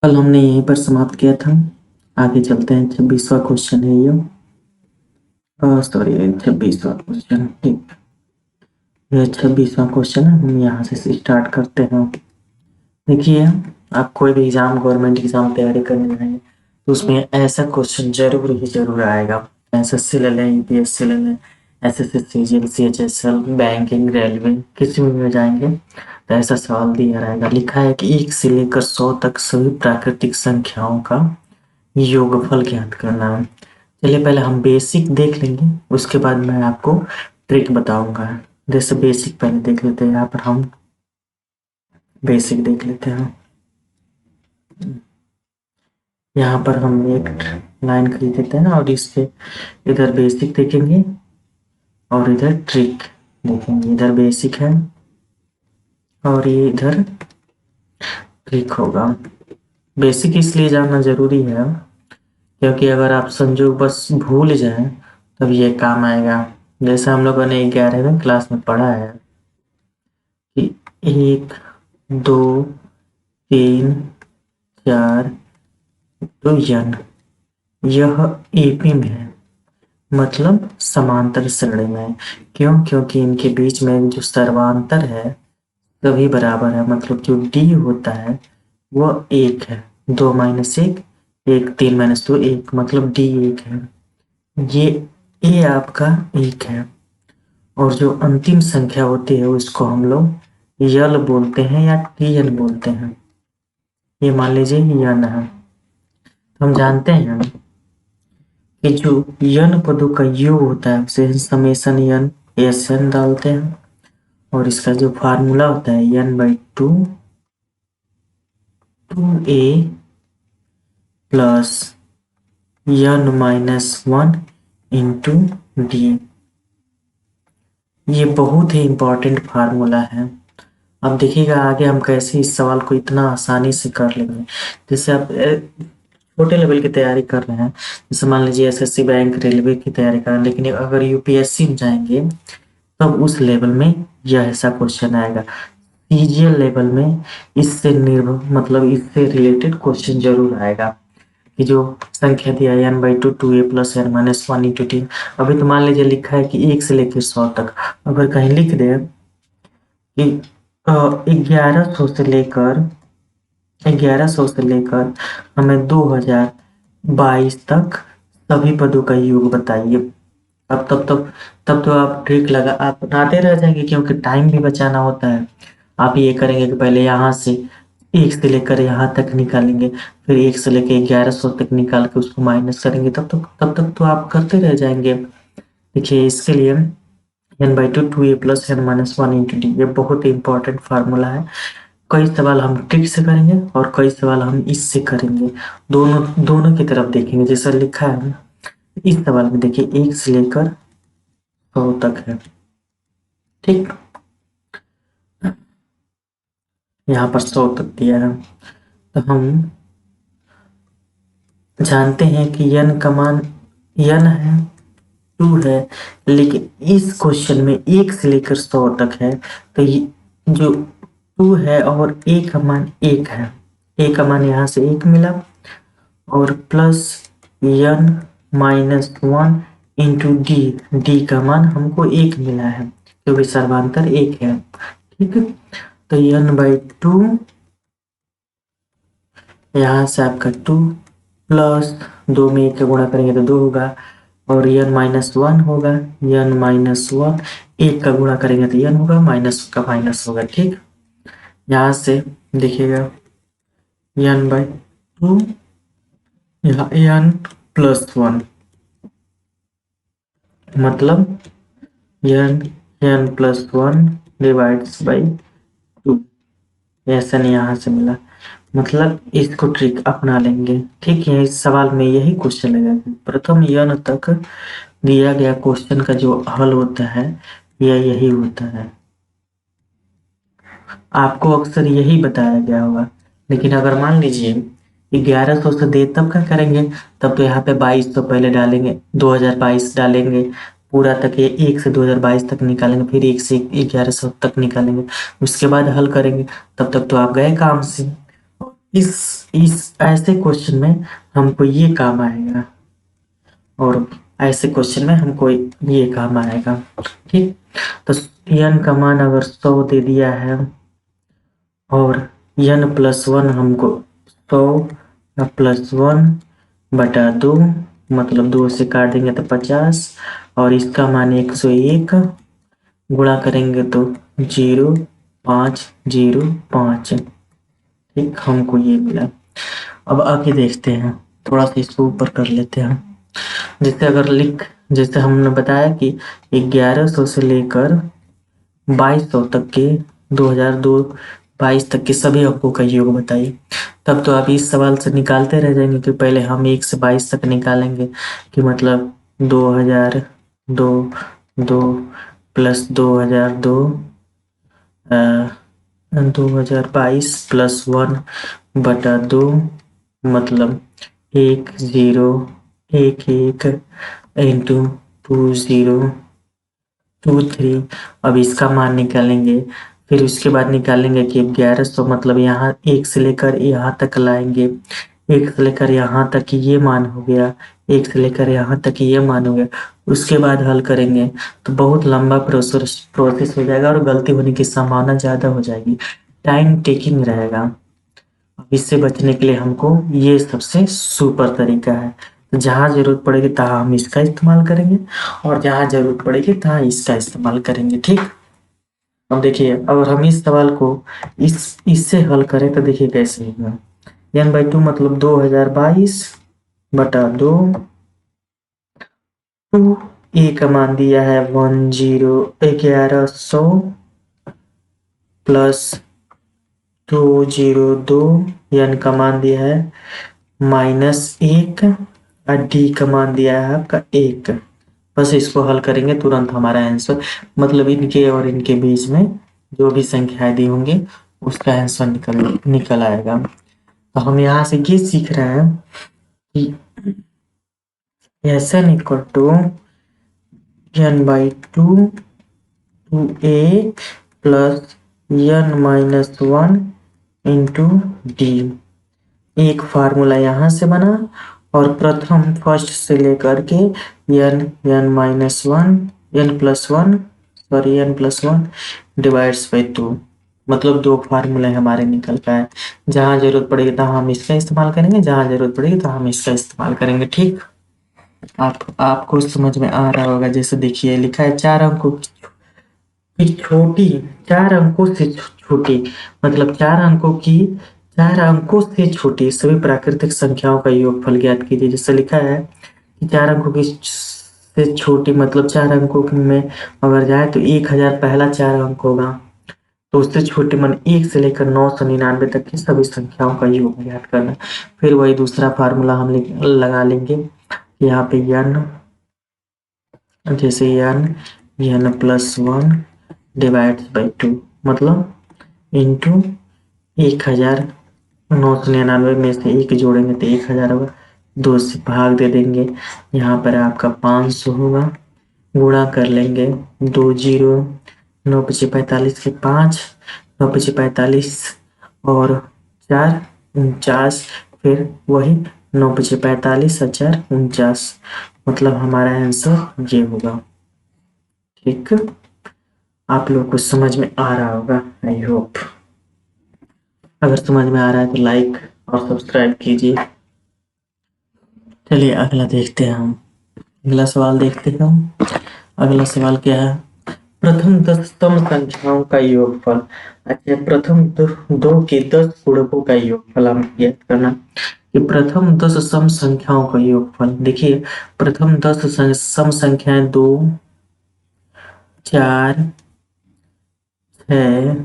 कल हमने यहीं पर समाप्त किया था। आगे चलते हैं। 26वां क्वेश्चन है ये। सॉरी, 26वां क्वेश्चन। ठीक, ये 26वां क्वेश्चन है। हम यहाँ से स्टार्ट करते हैं। देखिए, आप कोई भी एग्जाम, गवर्नमेंट एग्जाम तैयारी करने जाएंगे तो उसमें ऐसा क्वेश्चन जरूर ही जरूर आएगा। एसएससी ले लें, यूपीएससी ले लें, SSC, CGL, CHSL, banking, railway, किसी में जाएंगे तो ऐसा सवाल दिया रहेगा। लिखा है कि 1 से लेकर 100 तक सभी प्राकृतिक संख्याओं का योगफल ज्ञात करना है। चलिए पहले हम बेसिक देख लेंगे, उसके बाद मैं आपको ट्रिक बताऊंगा। जैसे बेसिक पहले देख लेते हैं। यहाँ पर हम बेसिक देख लेते हैं। यहाँ पर हम एक लाइन खरीद देते हैं और इसके इधर बेसिक देखेंगे और इधर ट्रिक देखेंगे। इधर बेसिक है और ये इधर ट्रिक होगा। बेसिक इसलिए जानना जरूरी है क्योंकि अगर आप संजोग बस भूल जाएं तब ये काम आएगा। जैसे हम लोगों ने 11वीं क्लास में पढ़ा है कि 1, 2, 3, 4 तो यन, यह एपी में है, मतलब समांतर श्रेणी में है। क्यों? क्योंकि इनके बीच में जो सर्वांतर है सभी बराबर है, मतलब जो डी होता है वह 1 है। 2 - 1, 1, 3 - 2, 1, मतलब डी 1 है। ये ए आपका 1 है और जो अंतिम संख्या होती है उसको हम लोग यल बोलते हैं या टीएल बोलते हैं। ये मान लीजिए यन है। हम जानते हैं कि जो यन पदों का योग होता है उसे समेशन यन एस एन डालते हैं और इसका जो फार्मूला होता है n/2 2a plus n-1 into D. ये बहुत ही इम्पोर्टेंट फार्मूला है। अब देखिएगा आगे हम कैसे इस सवाल को इतना आसानी से कर लेंगे। जैसे आप छोटे लेवल की तैयारी कर रहे हैं, जैसे मान लीजिए एसएससी, बैंक, रेलवे की तैयारी कर रहे हैं, लेकिन अगर यूपीएससी में जाएंगे तब उस लेवल में यह ऐसा क्वेश्चन आएगा। सीजीएल लेवल में इससे निर्भर, मतलब इससे रिलेटेड क्वेश्चन जरूर आएगा कि जो संख्या दिया है n/2 2a plus n-1 into T. अभी तो मान लीजिए लिखा है कि 1 से लेकर 100 तक, अगर कहीं लिख दे कि 1100 से लेकर हमें 2022 तक सभी पदों का योग बताइए। अब तब तो आप ट्रिक लगा आप बनाते रह जाएंगे क्योंकि टाइम भी बचाना होता है। आप ये करेंगे कि पहले यहाँ से 1 से लेकर यहाँ तक निकालेंगे, फिर 1 से लेकर 1100 तक निकाल के उसको माइनस करेंगे, तब तक तो आप करते रह जाएंगे। देखिए इसके लिए n/2 2a plus n-1 into D, ये बहुत ही इंपॉर्टेंट फार्मूला है। कई सवाल हम ट्रिक से करेंगे और कई सवाल हम इससे करेंगे। दोनों दोनों की तरफ देखेंगे। जैसा लिखा है इस सवाल में, देखिए 1 से लेकर 100 तक है। ठीक, यहाँ पर 100 तक दिया है तो हम जानते हैं कि n का मान n है, 2 है, लेकिन इस क्वेश्चन में 1 से लेकर 100 तक है तो ये जो 2 है और a का मान 1 है, a का मान यहाँ से 1 मिला और प्लस n-1 इंटू डी का मान हमको 1 मिला है क्योंकि सर्वांतर 1 है। ठीक है, तो n/2 यहाँ से आपका 2 प्लस 2 में 1 का गुणा करेंगे तो 2 होगा और n-1 होगा। n-1 1 का गुणा करेंगे तो n होगा, माइनस का माइनस होगा। ठीक, यहाँ से देखिएगा n/2 यहाँ n+1 मतलब n+1 डिवाइड्स बाई 2, ऐसा नहीं यहाँ से मिला, मतलब इसको ट्रिक अपना लेंगे। ठीक है, इस सवाल में यही क्वेश्चन लगेगा। प्रथम n तक दिया गया क्वेश्चन का जो हल होता है यही होता है। आपको अक्सर यही बताया गया होगा, लेकिन अगर मान लीजिए 1100 से दे तब क्या करेंगे, तब तो यहाँ पे 2200 पहले डालेंगे, 2022 डालेंगे पूरा तक, ये 1 से 2022 तक निकालेंगे, फिर 1 से 1100 तक निकालेंगे, उसके बाद हल करेंगे, तब तक तो आप गए काम से। इस ऐसे क्वेश्चन में हमको ये काम आएगा, और ऐसे क्वेश्चन में हमको ये काम आएगा। ठीक, तो n का मान अगर 100 दे दिया है और n+1 हमको 100 प्लस 1 बटा 2, मतलब 2 से काट देंगे तो 50, और इसका मान 101 गुणा करेंगे तो 0,505। ठीक, हमको ये मिला। अब आगे देखते हैं, थोड़ा सा इसको ऊपर कर लेते हैं। जैसे हमने बताया कि 1100 से लेकर 2200 तक के 2022 तक के सभी अंकों का योग बताइए। तब तो आप इस सवाल से निकालते रह जाएंगे कि पहले हम 1 से 22 तक निकालेंगे, कि मतलब 2002 2 प्लस 2002 2022 प्लस 1 बटा 2, मतलब 1011 इंटू 2023। अब इसका मान निकालेंगे, फिर उसके बाद निकालेंगे कि 1100, मतलब यहाँ 1 से लेकर यहाँ तक लाएंगे, 1 से लेकर यहाँ तक ये मान हो गया, 1 से लेकर यहाँ तक ये मान हो गया। उसके बाद हल करेंगे तो बहुत लंबा प्रोसेस हो जाएगा और गलती होने की संभावना ज़्यादा हो जाएगी, टाइम टेकिंग रहेगा। अब इससे बचने के लिए हमको ये सबसे सुपर तरीका है। जहाँ जरूरत पड़ेगी तहाँ हम इसका इस्तेमाल करेंगे, और जहाँ जरूरत पड़ेगी तहाँ इसका इस्तेमाल करेंगे। ठीक, अब देखिए, अगर हम इस सवाल को इससे हल करें तो देखिए कैसे होगा। n/2 मतलब 2022 बटा 2, 2 ए का मान दिया है 1100 प्लस 202, n का मान दिया है -1, और डी का मान दिया है आपका 1। बस इसको हल करेंगे तुरंत हमारा आंसर, मतलब इनके और इनके बीच में जो भी संख्याएं दी होंगी उसका आंसर निकल आएगा। तो हम यहाँ से ये सीख रहे हैं कि Sn equal to n/2 2a plus n-1 into d. एक फार्मूला यहाँ से बना, और प्रथम फर्स्ट से लेकर के n+1 डिवाइड्स बाई 2, मतलब 2 फार्मूले हमारे निकल का है। जहाँ जरूरत पड़ेगी तहाँ हम इसका इस्तेमाल करेंगे, जहाँ जरूरत पड़ेगी तहाँ हम इसका इस्तेमाल करेंगे। ठीक, आपको समझ में आ रहा होगा। जैसे देखिए लिखा है 4 अंकों की छोटी, 4 अंकों से छोटी, मतलब 4 अंकों से छोटी सभी प्राकृतिक संख्याओं का योगफल ज्ञात कीजिए। जैसे लिखा है कि 4 अंकों की से छोटी, मतलब 4 अंकों में अगर जाए तो 1000 पहला 4 अंक होगा, तो उससे छोटे मन 1 से लेकर 999 तक की सभी संख्याओं का योग ज्ञात करना। फिर वही दूसरा फार्मूला हम लगा लेंगे, यहाँ पे n, जैसे n+1 डिवाइड्स बाई 2, मतलब इंटू 1000, 999 में से 1 जोड़ेंगे तो 1000 होगा, 2 से भाग दे देंगे, यहाँ पर आपका 500 होगा, गुणा कर लेंगे 2 0, 9×5 = 5, 9×5 और 4 49, फिर वही 9×45 और 4 49, मतलब हमारा आंसर ये होगा। ठीक, आप लोग को समझ में आ रहा होगा, आई होप। अगर समझ में आ रहा है तो लाइक और सब्सक्राइब कीजिए। चलिए अगला देखते हैं हम, अगला सवाल देखते हैं हम। अगला सवाल क्या है, प्रथम 10 सम संख्याओं का योगफल। अच्छा, प्रथम 2 के 10 गुणकों का योगफल हम ज्ञात करना, कि प्रथम 10 सम संख्याओं का योगफल। देखिए, प्रथम 10 सम संख्याएं 2 4 6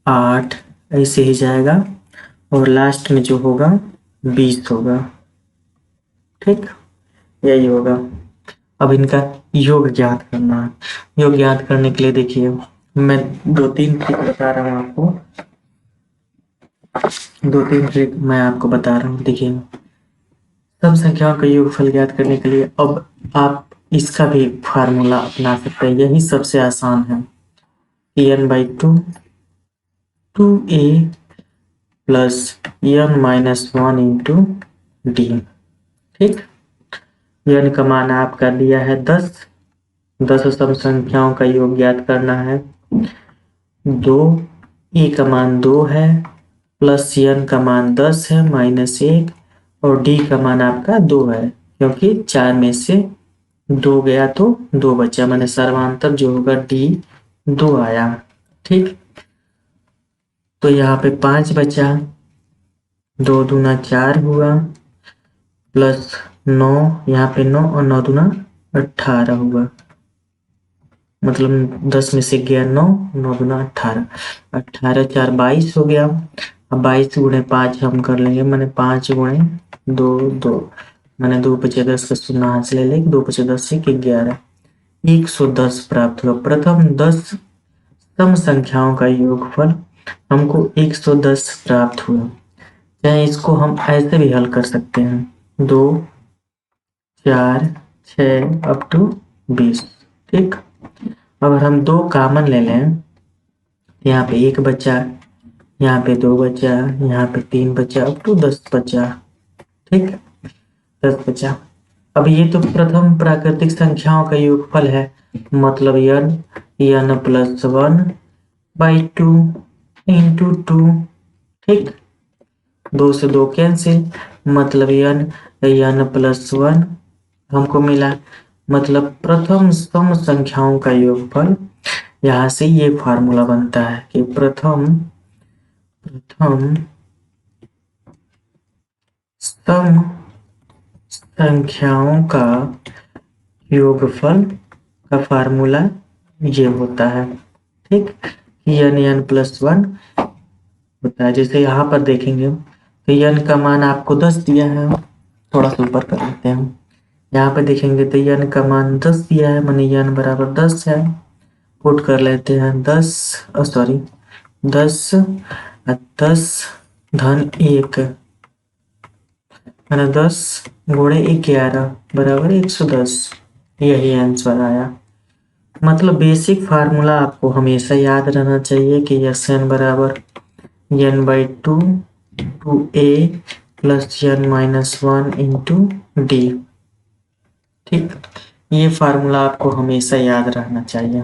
8 ऐसे ही जाएगा, और लास्ट में जो होगा 20 होगा। ठीक, यही होगा। अब इनका योग ज्ञात करना है। योग ज्ञात करने के लिए देखिए, मैं 2-3 ट्रिक बता रहा हूँ आपको, 2-3 ट्रिक मैं आपको बता रहा हूँ। देखिए, सम संख्याओं का योगफल ज्ञात करने के लिए अब आप इसका भी फार्मूला अपना सकते हैं, यही सबसे आसान है। n/2 2a plus n-1 into D. ठीक, n का मान आपका दिया है 10, 10 सम संख्याओं का योग ज्ञात करना है। 2, ए का मान 2 है, प्लस n का मान 10 है, -1, और डी का मान आपका 2 है, क्योंकि 4 में से 2 गया तो 2 बचा, मैंने सर्वांतर जो होगा डी 2 आया। ठीक, तो यहाँ पे 5 बचा, 2 दूना 4 हुआ, प्लस 9, यहाँ पे 9 और 9 दूना 18 हुआ, मतलब 10 में से गया 9, 9 दूना 18, 18 4 22 हो गया। अब 22 गुणे 5 हम कर लेंगे, मैंने 5 गुणे 2 2, मैंने 2 बचे 10 का शून्य हाथ से ले लेंगे, 2 बचे 10 से 11, 110 प्राप्त हुआ। प्रथम 10 सम संख्याओं का योगफल हमको 110 प्राप्त हुआ। चाहे इसको हम ऐसे भी हल कर सकते हैं, 2 4 6 अप टू 20। ठीक, अगर हम 2 कॉमन ले लें, यहाँ पे 1 बचा, यहाँ पे 2 बचा, यहाँ पे 3 बचा, अप टू 10 बचा। ठीक, 10 बचा। अब ये तो प्रथम प्राकृतिक संख्याओं का योगफल है, मतलब n प्लस 1/2 इंटू 2। ठीक, 2 से 2 कैंसिल, मतलब n प्लस 1 हमको मिला, मतलब प्रथम सम संख्याओं का योगफल। यहाँ से ये फार्मूला बनता है कि प्रथम सम संख्याओं का योगफल का फार्मूला ये होता है। ठीक, n प्लस 1 होता है। जैसे यहाँ पर देखेंगे तो n का मान आपको 10 दिया है, थोड़ा सा ऊपर कर लेते हैं। यहाँ पे देखेंगे तो n का मान 10 दिया है, माने n बराबर 10 है। पुट कर लेते हैं 10 धन 1, मैंने 10 गुणे 11 बराबर 110, यही आंसर आया। मतलब बेसिक फार्मूला आपको हमेशा याद रहना चाहिए कि Sn बराबर n/2 2a plus n-1 into D. ठीक, ये फार्मूला आपको हमेशा याद रहना चाहिए।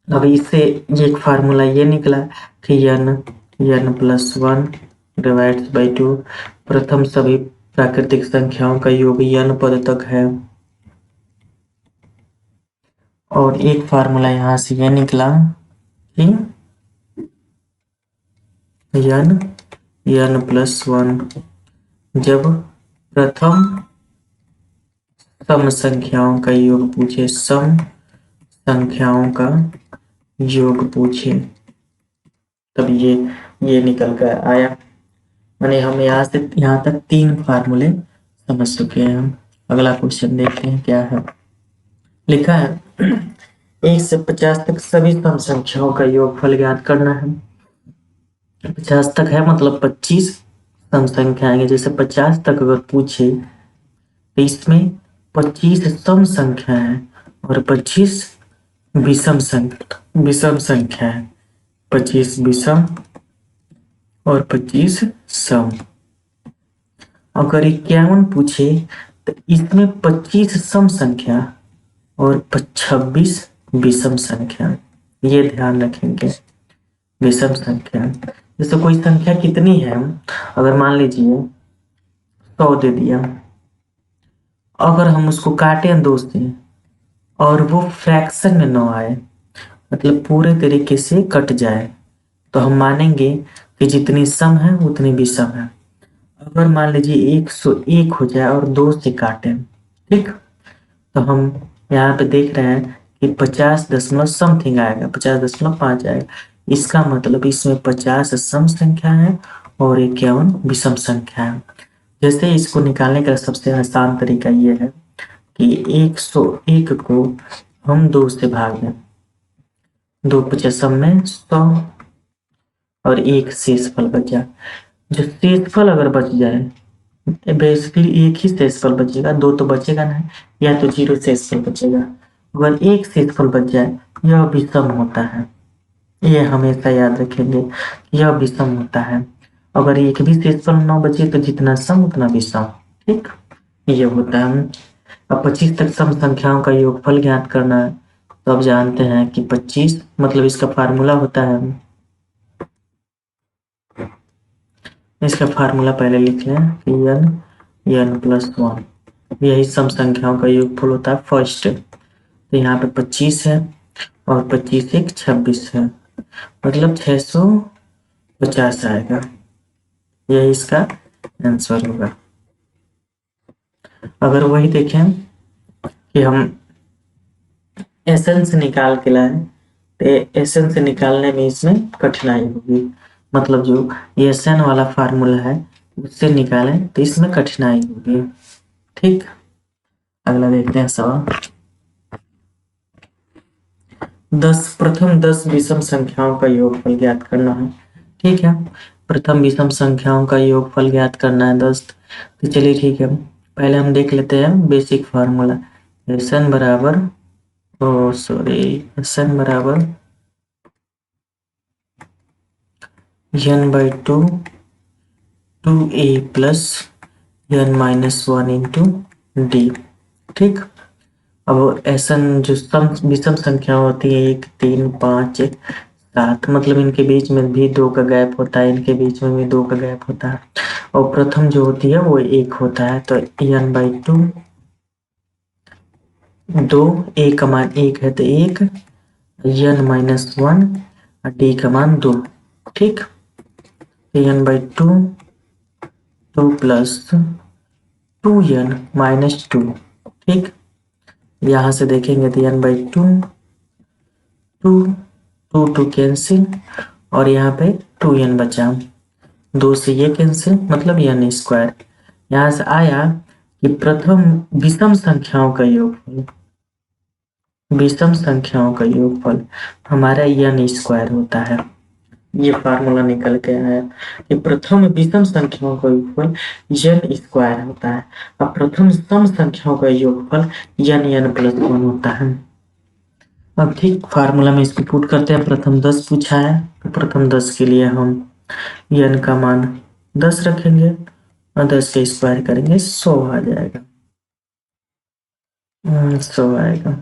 अब इससे एक फार्मूला ये निकला कि n प्लस 1 डिवाइड्स बाई 2, प्रथम सभी प्राकृतिक संख्याओं का योग n पद तक है। और एक फार्मूला यहाँ से ये निकला कि n प्लस 1 जब प्रथम सम संख्याओं का योग पूछे, सम संख्याओं का योग पूछे, तब ये निकल कर आया। माने हम यहाँ से यहाँ तक 3 फार्मूले समझ चुके हैं। हम अगला क्वेश्चन देखते हैं क्या है। लिखा है 1 से 50 तक सभी सम संख्याओं का योगफल ज्ञात करना है। 50 तक है मतलब 25 सम संख्या आएंगे। जैसे 50 तक अगर पूछे तो इसमें 25 सम संख्या है और 25 विषम संख्या है। 25 विषम और 25 सम। अगर 51 पूछे तो इसमें 25 सम संख्या और 26 विषम संख्या, ये ध्यान रखेंगे। विषम संख्या जैसे कोई संख्या कितनी है, अगर मान लीजिए 100 दे दिया, अगर हम उसको काटें 2 से और वो फ्रैक्शन में न आए, मतलब पूरे तरीके से कट जाए, तो हम मानेंगे कि जितनी सम है उतनी विषम है। अगर मान लीजिए 101 हो जाए और 2 से काटें, ठीक, तो हम यहाँ पे देख रहे हैं कि 50 दशमलव समथिंग आएगा, 50.5 आएगा। इसका मतलब इसमें 50 सम संख्या है और 51 विषम संख्या है। जैसे इसको निकालने का सबसे आसान तरीका ये है कि 101 को हम 2 से भाग दें, 2 50 में 100 और 1 शेषफल बचा। जो शेषफल अगर बच जाए, बेसिकली एक ही शेषफल बचेगा, 2 तो बचेगा नहीं, या तो 0 शेषफल बचेगा। अगर 1 शेषफल बच जाए यह विषम होता है, ये हमेशा याद रखेंगे, यह विषम होता है। अगर एक भी शेषफल न बचे तो जितना सम उतना विषम। ठीक, ये होता है। अब 25 तक सम संख्याओं का योगफल ज्ञात करना है। तो अब जानते हैं कि 25 मतलब इसका फार्मूला होता है, इसका फार्मूला पहले लिख लें कि n+1 यही सम संख्याओं का योगफल होता है फर्स्ट। तो यहाँ पे 25 है और 25 एक 26 है, मतलब 650 आएगा। यही इसका आंसर होगा। अगर वही देखें कि हम एसेंस निकाल के लाए तो एसेंस निकालने में इसमें कठिनाई होगी, मतलब जो एसन वाला फार्मूला है उससे निकालें तो इसमें कठिनाई होगी। ठीक, अगला देखते हैं सवाल। 10 प्रथम 10 विषम संख्याओं का योगफल ज्ञात करना है। ठीक है, प्रथम विषम संख्याओं का योगफल ज्ञात करना है 10। तो चलिए ठीक है, पहले हम देख लेते हैं बेसिक फार्मूला। एसन बराबर एसन बराबर n/2 2a plus n-1 into D. ठीक, अब एसन जो विषम संख्या होती है 1 3 5 7, मतलब इनके बीच में भी 2 का गैप होता है, इनके बीच में भी 2 का गैप होता है, और प्रथम जो होती है वो 1 होता है। तो n/2 2 a का मान 1 है तो 1 n-1 और d का मान 2। ठीक, n/2 2 प्लस 2n-2। ठीक, यहाँ से देखेंगे तो n/2 2 कैंसिल और यहाँ पे 2n बचा, 2 से ये कैंसिल मतलब n²। यहाँ से आया कि प्रथम विषम संख्याओं का योगफल, विषम संख्याओं का योगफल हमारा n² होता है। ये फार्मूला निकल के आया कि प्रथम विषम संख्याओं का योगफल n² होता है, अब प्रथम सम संख्याओं का योगफल n+1 होता है। अब ठीक फार्मूला में इसको पुट करते हैं। प्रथम 10 पूछा है तो प्रथम 10 के लिए हम n का मान 10 रखेंगे और 10 के स्क्वायर करेंगे 100 आ जाएगा। 100 आएगा।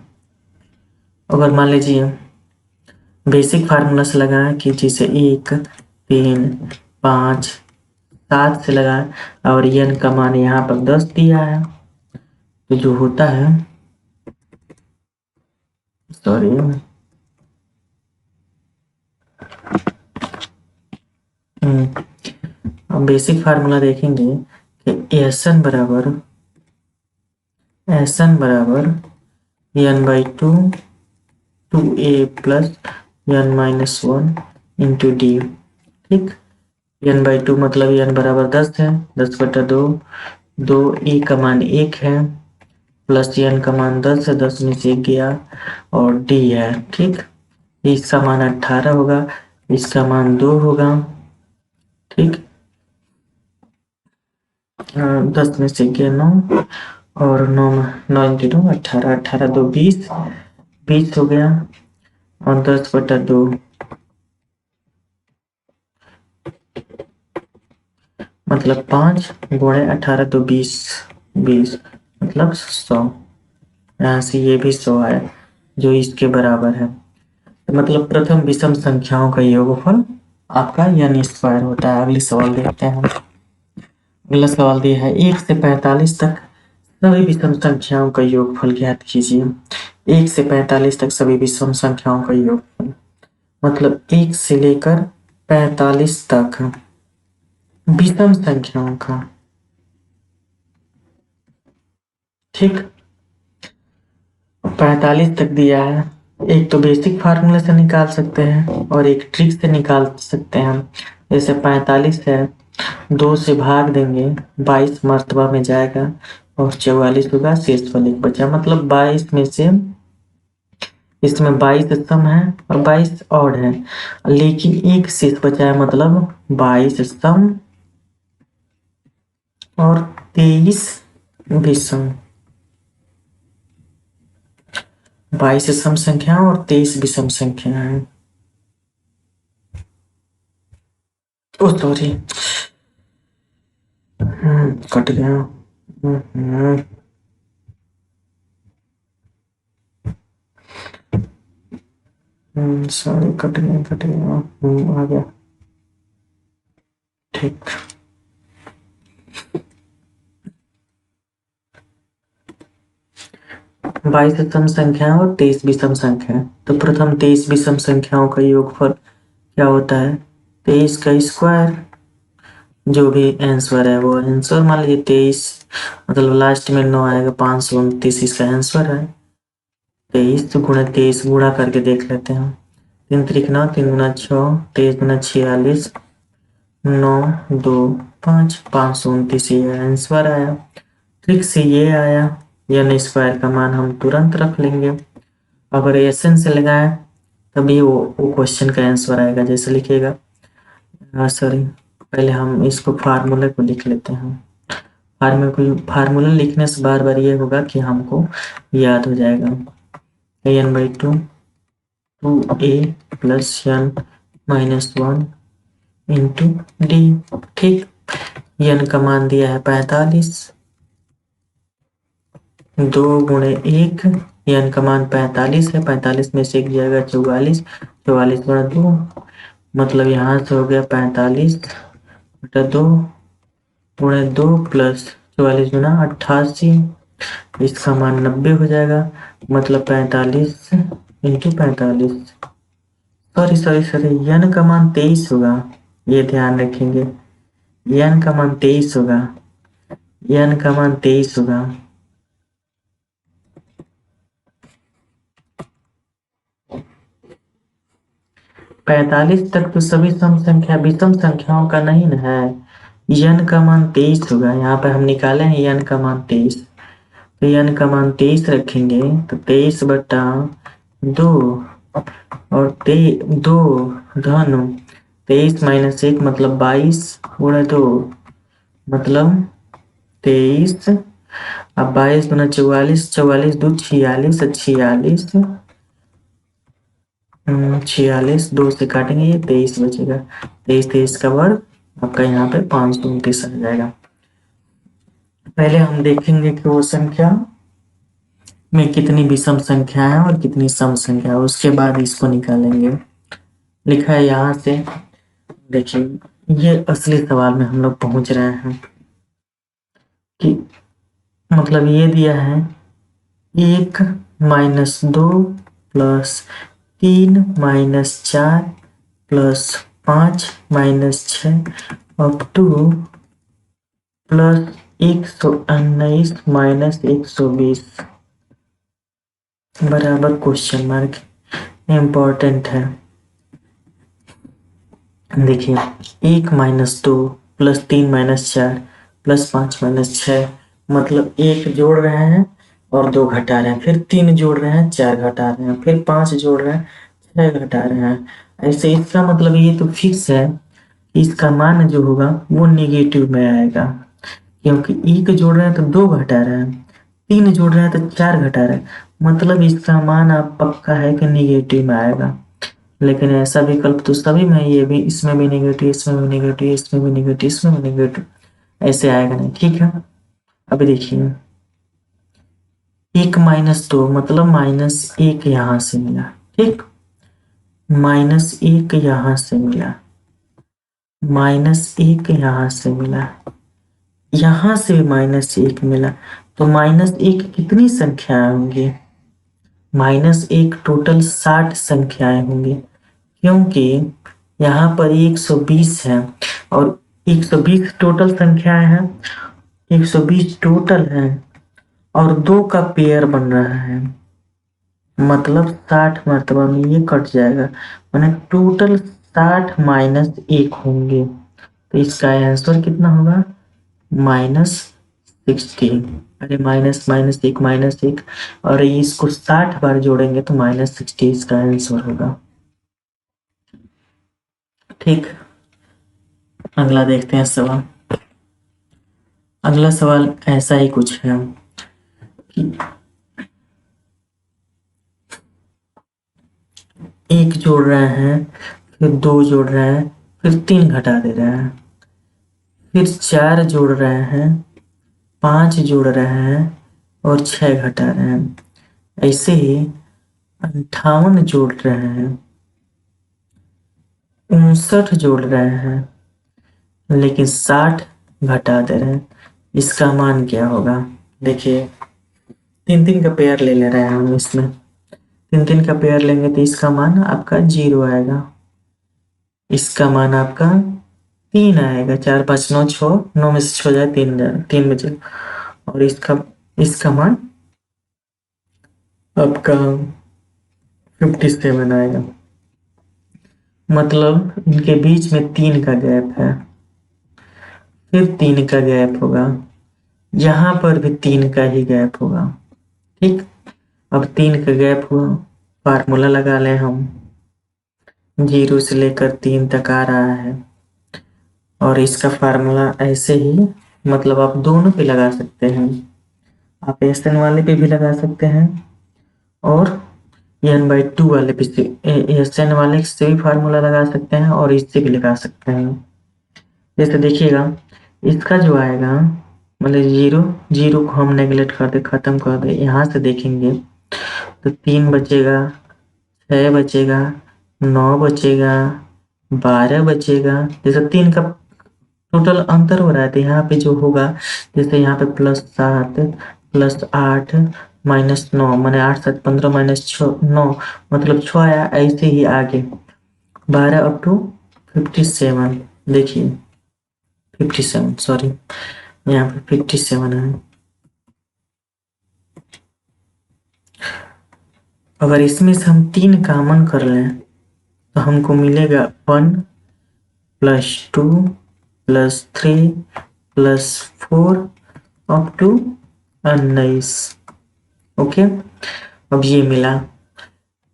अगर मान लीजिए बेसिक फार्मूला से लगाएं कि जैसे 1 3 5 7 से लगाएं और n का मान यहाँ पर 10 दिया है, तो जो होता है सॉरी अब बेसिक फार्मूला देखेंगे कि एसन बराबर n/2 2a plus n-1 into D. ठीक, n/2 मतलब n बराबर 10 है, 10/2 2 e का मान 1 है प्लस n का मान 10 है, 10 में से 1 गया और d है। ठीक, इसका मान 18 होगा, इसका मान 2 होगा। ठीक, 10 में से गया 9 और 9 इंटू 2 18, 18 2 20 20 हो गया और 10/2 मतलब 5 गुणे 18 तो 20 20 मतलब 100। यहाँ से ये भी 100 आया जो इसके बराबर है। तो मतलब प्रथम विषम संख्याओं का योगफल आपका n² होता है। अगले सवाल देखते हैं हम। अगला सवाल दिया है 1 से 45 तक सभी विषम संख्याओं का योगफल ज्ञात कीजिए। 1 से 45 तक सभी विषम संख्याओं का योगफल मतलब 1 से लेकर 45 तक विषम संख्याओं का। ठीक, 45 तक दिया है, एक तो बेसिक फार्मूले से निकाल सकते हैं और एक ट्रिक से निकाल सकते हैं। जैसे 45 है, 2 से भाग देंगे 22 मर्तबा में जाएगा और 44 होगा, शेषफल 1 बचा, मतलब 22 में से इसमें 22 सम है और 22 ऑड है, लेकिन एक शेष बचा है, मतलब 22 सम और 23 विषम। 22 सम संख्या और 23 विषम संख्या है। ओ सॉरी, कट गया। सॉरी, कट गया। आ गया। ठीक। 22 सम संख्या और 23 विषम संख्या है। तो प्रथम 23 विषम संख्याओं का योगफल क्या होता है? 23 का स्क्वायर, जो भी आंसर है वो आंसर मान लीजिए 23, मतलब लास्ट में 9 आएगा, 529 इसका आंसर है। 23 गुणा 23 गुणा करके देख लेते हैं। 3 त्रिक 9, 3 गुना 6, 23 गुना 46, 9 2 5, 529 ये आंसर आया। ट्रिक से ये आया, यानी स्क्वायर का मान हम तुरंत रख लेंगे। अगर एसन से लगाए तभी वो क्वेश्चन का आंसर आएगा। जैसे लिखिएगा, सॉरी, पहले हम इसको फार्मूले को लिख लेते हैं। फार्मूला लिखने से बार बार ये होगा कि हमको याद हो जाएगा। n/2 2a plus n minus 1 into D. ठीक, n का मान दिया है 45, 2 गुणे 1, n का मान 45 है, 45 में से 1 जाएगा 44, 44 गुणा 2, मतलब यहाँ से हो गया 45 बटा 2 गुणे 2 प्लस 44 गुना 88, इसका मान 90 हो जाएगा, मतलब 45 इंटू 45। सॉरी, n का मान 23 होगा, ये ध्यान रखेंगे। n का मान 23 होगा, n का मान 23 होगा। पैंतालीस तक तो सभी सम संख्या विषम संख्याओं का नहीं न है। n का मान 23 होगा, यहाँ पे हम निकाले हैं n का मान 23, तो n का मान 23 रखेंगे, तो 23 बटा 2 और 2 धन 23 माइनस 1 मतलब 22 गुणा 2 मतलब 23। अब 22 गुना 44, 44 2 46, 46 46 2 से काटेंगे, ये 23 बचेगा। 23 का वर्ग आपका यहाँ पे 529 आ जाएगा। पहले हम देखेंगे कि वो संख्या में कितनी विषम संख्या है और कितनी सम संख्या है, उसके बाद इसको निकालेंगे। लिखा है यहाँ से, देखिए ये असली सवाल में हम लोग पहुंच रहे हैं कि मतलब ये दिया है 1 minus 2 plus 3 minus 4 plus 5 minus 6 up two plus 119 minus 120 बराबर क्वेश्चन मार्क। इम्पोर्टेंट है। देखिए 1 minus 2 plus 3 minus 4 plus 5 minus 6, मतलब 1 जोड़ रहे हैं और 2 घटा रहे हैं, फिर 3 जोड़ रहे हैं 4 घटा रहे हैं, फिर 5 जोड़ रहे हैं 6 घटा रहे हैं। ऐसे इसका मतलब ये तो फिक्स है, इसका मान जो होगा वो नेगेटिव में आएगा, क्योंकि 1 जोड़ रहे हैं तो 2 घटा रहे हैं, 3 जोड़ रहे हैं तो 4 घटा रहे हैं, मतलब इसका मान आप पक्का है कि नेगेटिव में आएगा। लेकिन ऐसा विकल्प तो सभी में, ये भी, इसमें भी नेगेटिव, इसमें भी नेगेटिव, इसमें भी नेगेटिव, इसमें भी नेगेटिव, ऐसे आएगा नहीं। ठीक है, अभी देखिए 1 माइनस 2 मतलब -1 यहाँ से मिला। ठीक, -1 यहाँ से मिला, -1 यहाँ से मिला, यहाँ से भी -1 मिला, तो -1 कितनी संख्याएं होंगी? -1 टोटल 60 संख्याएं होंगी, क्योंकि यहाँ पर 120 है और 120 टोटल संख्याएं हैं, 120 टोटल है और 2 का पेयर बन रहा है, मतलब 60 मर्तबा में ये कट जाएगा, मैंने टोटल 60 माइनस 1 होंगे, तो इसका आंसर कितना होगा? -16। अरे माइनस माइनस 1 -1, और इसको 60 बार जोड़ेंगे तो -60 इसका आंसर होगा। ठीक, अगला देखते हैं सवाल। अगला सवाल ऐसा ही कुछ है कि 1 जोड़ रहे हैं, फिर 2 जोड़ रहे हैं, फिर 3 घटा दे रहे हैं, फिर 4 जोड़ रहे हैं, 5 जोड़ रहे हैं और 6 घटा रहे हैं। ऐसे ही 58 जोड़ रहे हैं, 59 जोड़ रहे हैं, लेकिन 60 घटा दे रहे हैं। इसका मान क्या होगा? देखिए, 3-3 का पेयर ले रहे हैं हम इसमें। 3-3 का पेयर लेंगे तो इसका मान आपका 0 आएगा। इसका मान आपका 3 आएगा। 4 5 9 6, 9 में से 6 जाए 3 जाए, 3 बचे। और इसका मान आपका 57 आएगा। मतलब इनके बीच में 3 का गैप है, फिर 3 का गैप होगा, यहाँ पर भी 3 का ही गैप होगा। ठीक, अब 3 का गैप हुआ, फार्मूला लगा लें हम। 0 से लेकर 3 तक आ रहा है, और इसका फार्मूला ऐसे ही, मतलब आप दोनों पे लगा सकते हैं। आप SN वाले पे भी लगा सकते हैं और n/2 वाले पे से SN वाले से भी फार्मूला लगा सकते हैं और इससे भी लगा सकते हैं। जैसे देखिएगा, इसका जो आएगा, मतलब 0 को हम नेगलेक्ट कर दे, खत्म कर दे, यहाँ से देखेंगे तो 3 बचेगा, 6 बचेगा, 9 बचेगा, 12 बचेगा। जैसे 3 का टोटल अंतर हो रहा है तो यहाँ पे जो होगा, जैसे यहाँ पे +7 +8 -9, मैंने 8 7 15 -6 9, मतलब 6 आया। ऐसे ही आगे 12 अप टू 57, देखिए 57, सॉरी यहाँ पे 57 है। अगर इसमें से हम 3 कॉमन कर लें तो हमको मिलेगा 1 +2 +3 +4 अप टू 19। ओके, अब ये मिला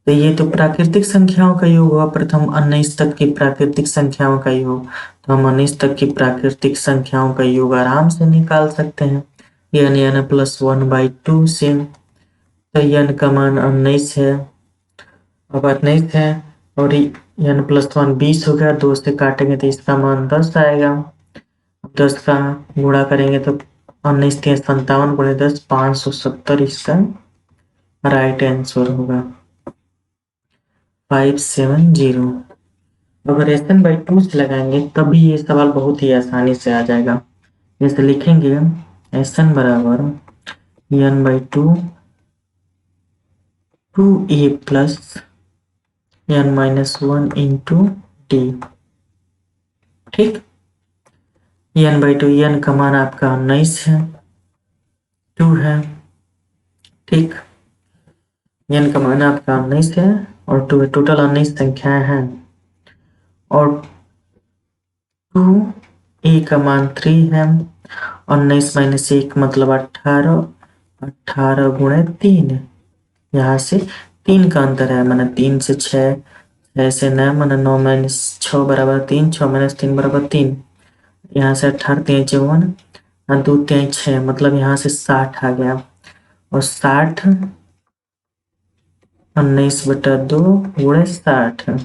तो ये तो प्राकृतिक संख्याओं का योग हुआ। प्रथम 19 तक की प्राकृतिक संख्याओं का योग, तो हम 19 तक की प्राकृतिक संख्याओं का योग आराम से निकाल सकते हैं। यानी n +1/2 से, तो n का मान 19 है। अब 19 है और n +1 20 हो गया, 2 से काटेंगे तो इसका मान 10 आएगा। 10 का गुणा करेंगे तो 19 3 57 गुणे 10 570 इसका राइट आंसर होगा 570। अगर SN/2 से लगाएंगे तब भी ये सवाल बहुत ही आसानी से आ जाएगा। जैसे लिखेंगे SN बराबर n/2 2a plus n-1 into d। ठीक, n/2, n का मान आपका 19 है, 2 है। ठीक, n का मान आपका 19 है और 2 है, टोटल 19 संख्याएं हैं। और 2a का मान 3 है, 19 - 1 मतलब 18, 18 गुणे 3, यहाँ से 3 का अंतर है, मैंने 3 से 6, 6 से 9, मैंने 9 - 6 बराबर 3, 6 - 3 बराबर 3। यहाँ से 18 3 54 और 2 3 6, मतलब यहाँ से 60 आ गया। और 60 19/2 गुणे 60,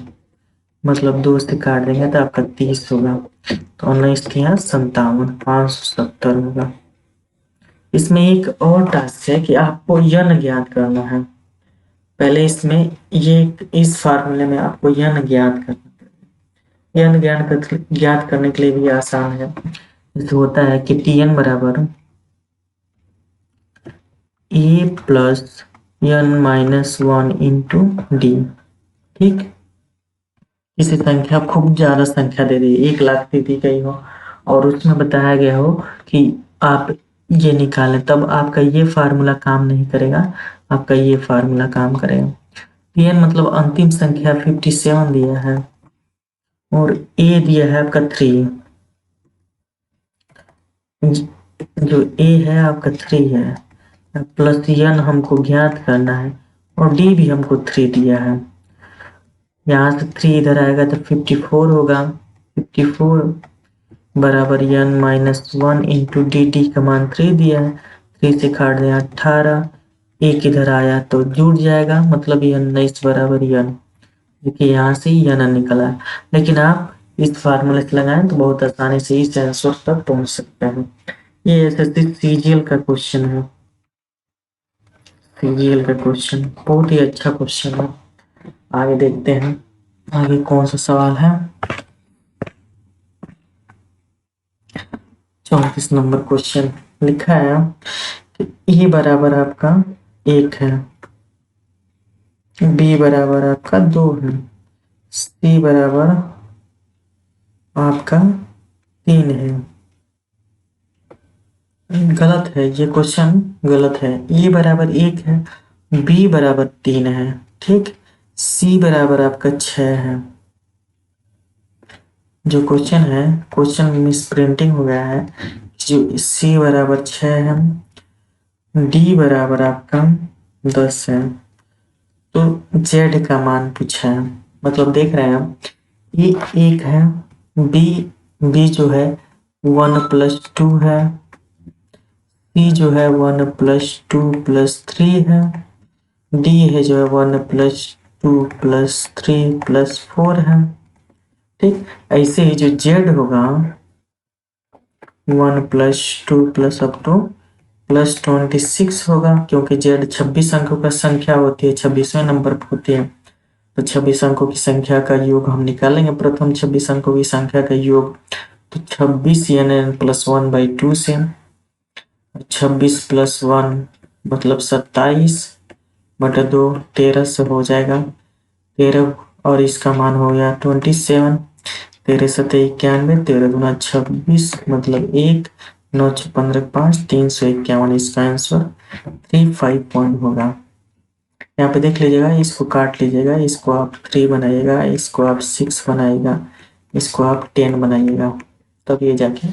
मतलब 2 से काट देंगे तो आपका 30 होगा। तो 19 यहाँ 57, 570 होगा। इसमें एक और टास्क है कि आपको n ज्ञात करना है। पहले इसमें इस फार्मूले में आपको n ज्ञात करना है। n ज्ञात करने के लिए भी आसान है। जैसे होता है कि Tn बराबर a plus n-1 into D. ठीक, किसी संख्या खूब ज्यादा संख्या दे दी, 1 लाख दे दी गई हो और उसमें बताया गया हो कि आप ये निकालें, तब आपका ये फार्मूला काम नहीं करेगा, आपका ये फार्मूला काम करेगा। Tn मतलब अंतिम संख्या 57 दिया है और a दिया है आपका 3, जो a है आपका 3 है, प्लस n हमको ज्ञात करना है और d भी हमको 3 दिया है। यहाँ से 3 इधर आएगा तो 54 होगा। 54 बराबर n-1 इंटू डी का मान 3 दिया है, 3 से काट दें 18, एक इधर आया तो जुड़ जाएगा, मतलब n 19 बराबर n। देखिए यहाँ से n निकला, लेकिन आप इस फार्मूले से लगाएं तो बहुत आसानी से इस आंसर तक पहुंच सकते हैं। ये एसएससी सीजीएल का क्वेश्चन है, सीजीएल का क्वेश्चन बहुत ही अच्छा क्वेश्चन है। आगे देखते हैं आगे कौन सा सवाल है। 34 नंबर क्वेश्चन लिखा है कि ए बराबर आपका 1 है, बी बराबर आपका 2 है, सी बराबर आपका 3 है। गलत है, ये क्वेश्चन गलत है। ए बराबर 1 है, बी बराबर 3 है, ठीक। सी बराबर आपका 6 है। जो क्वेश्चन है, क्वेश्चन मिस प्रिंटिंग हो गया है। जो सी बराबर 6 है, डी बराबर आपका 10 है, तो जेड का मान पूछा है। मतलब देख रहे हैं हम, ये 1 है, बी बी जो है 1 + 2 है, सी जो है 1 + 2 + 3 है, डी है जो है 1 + 2 + 3 + 4 है, ठीक। ऐसे ही जो जेड होगा 1 + 2 + up to +26 होगा, क्योंकि जेड 26 अंकों का संख्या होती है, 26वें नंबर पर होती है। तो 26 अंकों की संख्या का योग हम निकालेंगे, प्रथम 26 अंकों की संख्या का योग, तो 26 यानी +1/2 से 26 + 1 मतलब 27/2 13 से हो जाएगा 13, और इसका मान हो गया 27। 13 7 91, 13 दूना 26 मतलब 1, 9 6 15 5 351। इसका आंसर 35 पॉइंट होगा। यहाँ पे देख लीजिएगा, इसको काट लीजिएगा, इसको आप 3 बनाइएगा, इसको आप 6 बनाइएगा, इसको आप 10 बनाइएगा, तब ये जाके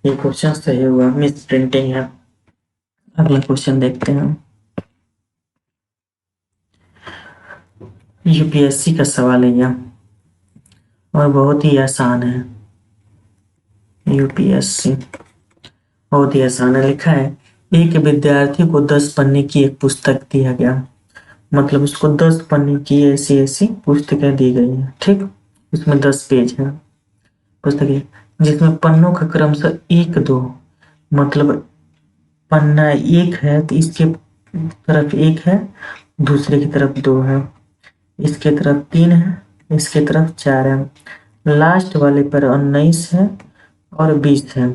ये क्वेश्चन सही हुआ। मिस प्रिंटिंग है। अगला क्वेश्चन देखते हैं। यूपीएससी का सवाल है यह, और बहुत ही आसान है। यूपीएससी बहुत ही आसान है। लिखा है, एक विद्यार्थी को 10 पन्ने की एक पुस्तक दिया गया, मतलब उसको 10 पन्ने की ऐसी ऐसी पुस्तकें दी गई है, ठीक। इसमें 10 पेज है पुस्तकें, जिसमें पन्नों का क्रमशः 1 2, मतलब पन्ना 1 है तो इसके तरफ 1 है, दूसरे की तरफ 2 है, इसके तरफ 3 है, इसके तरफ 4 है, लास्ट वाले पर 19 है और 20 है।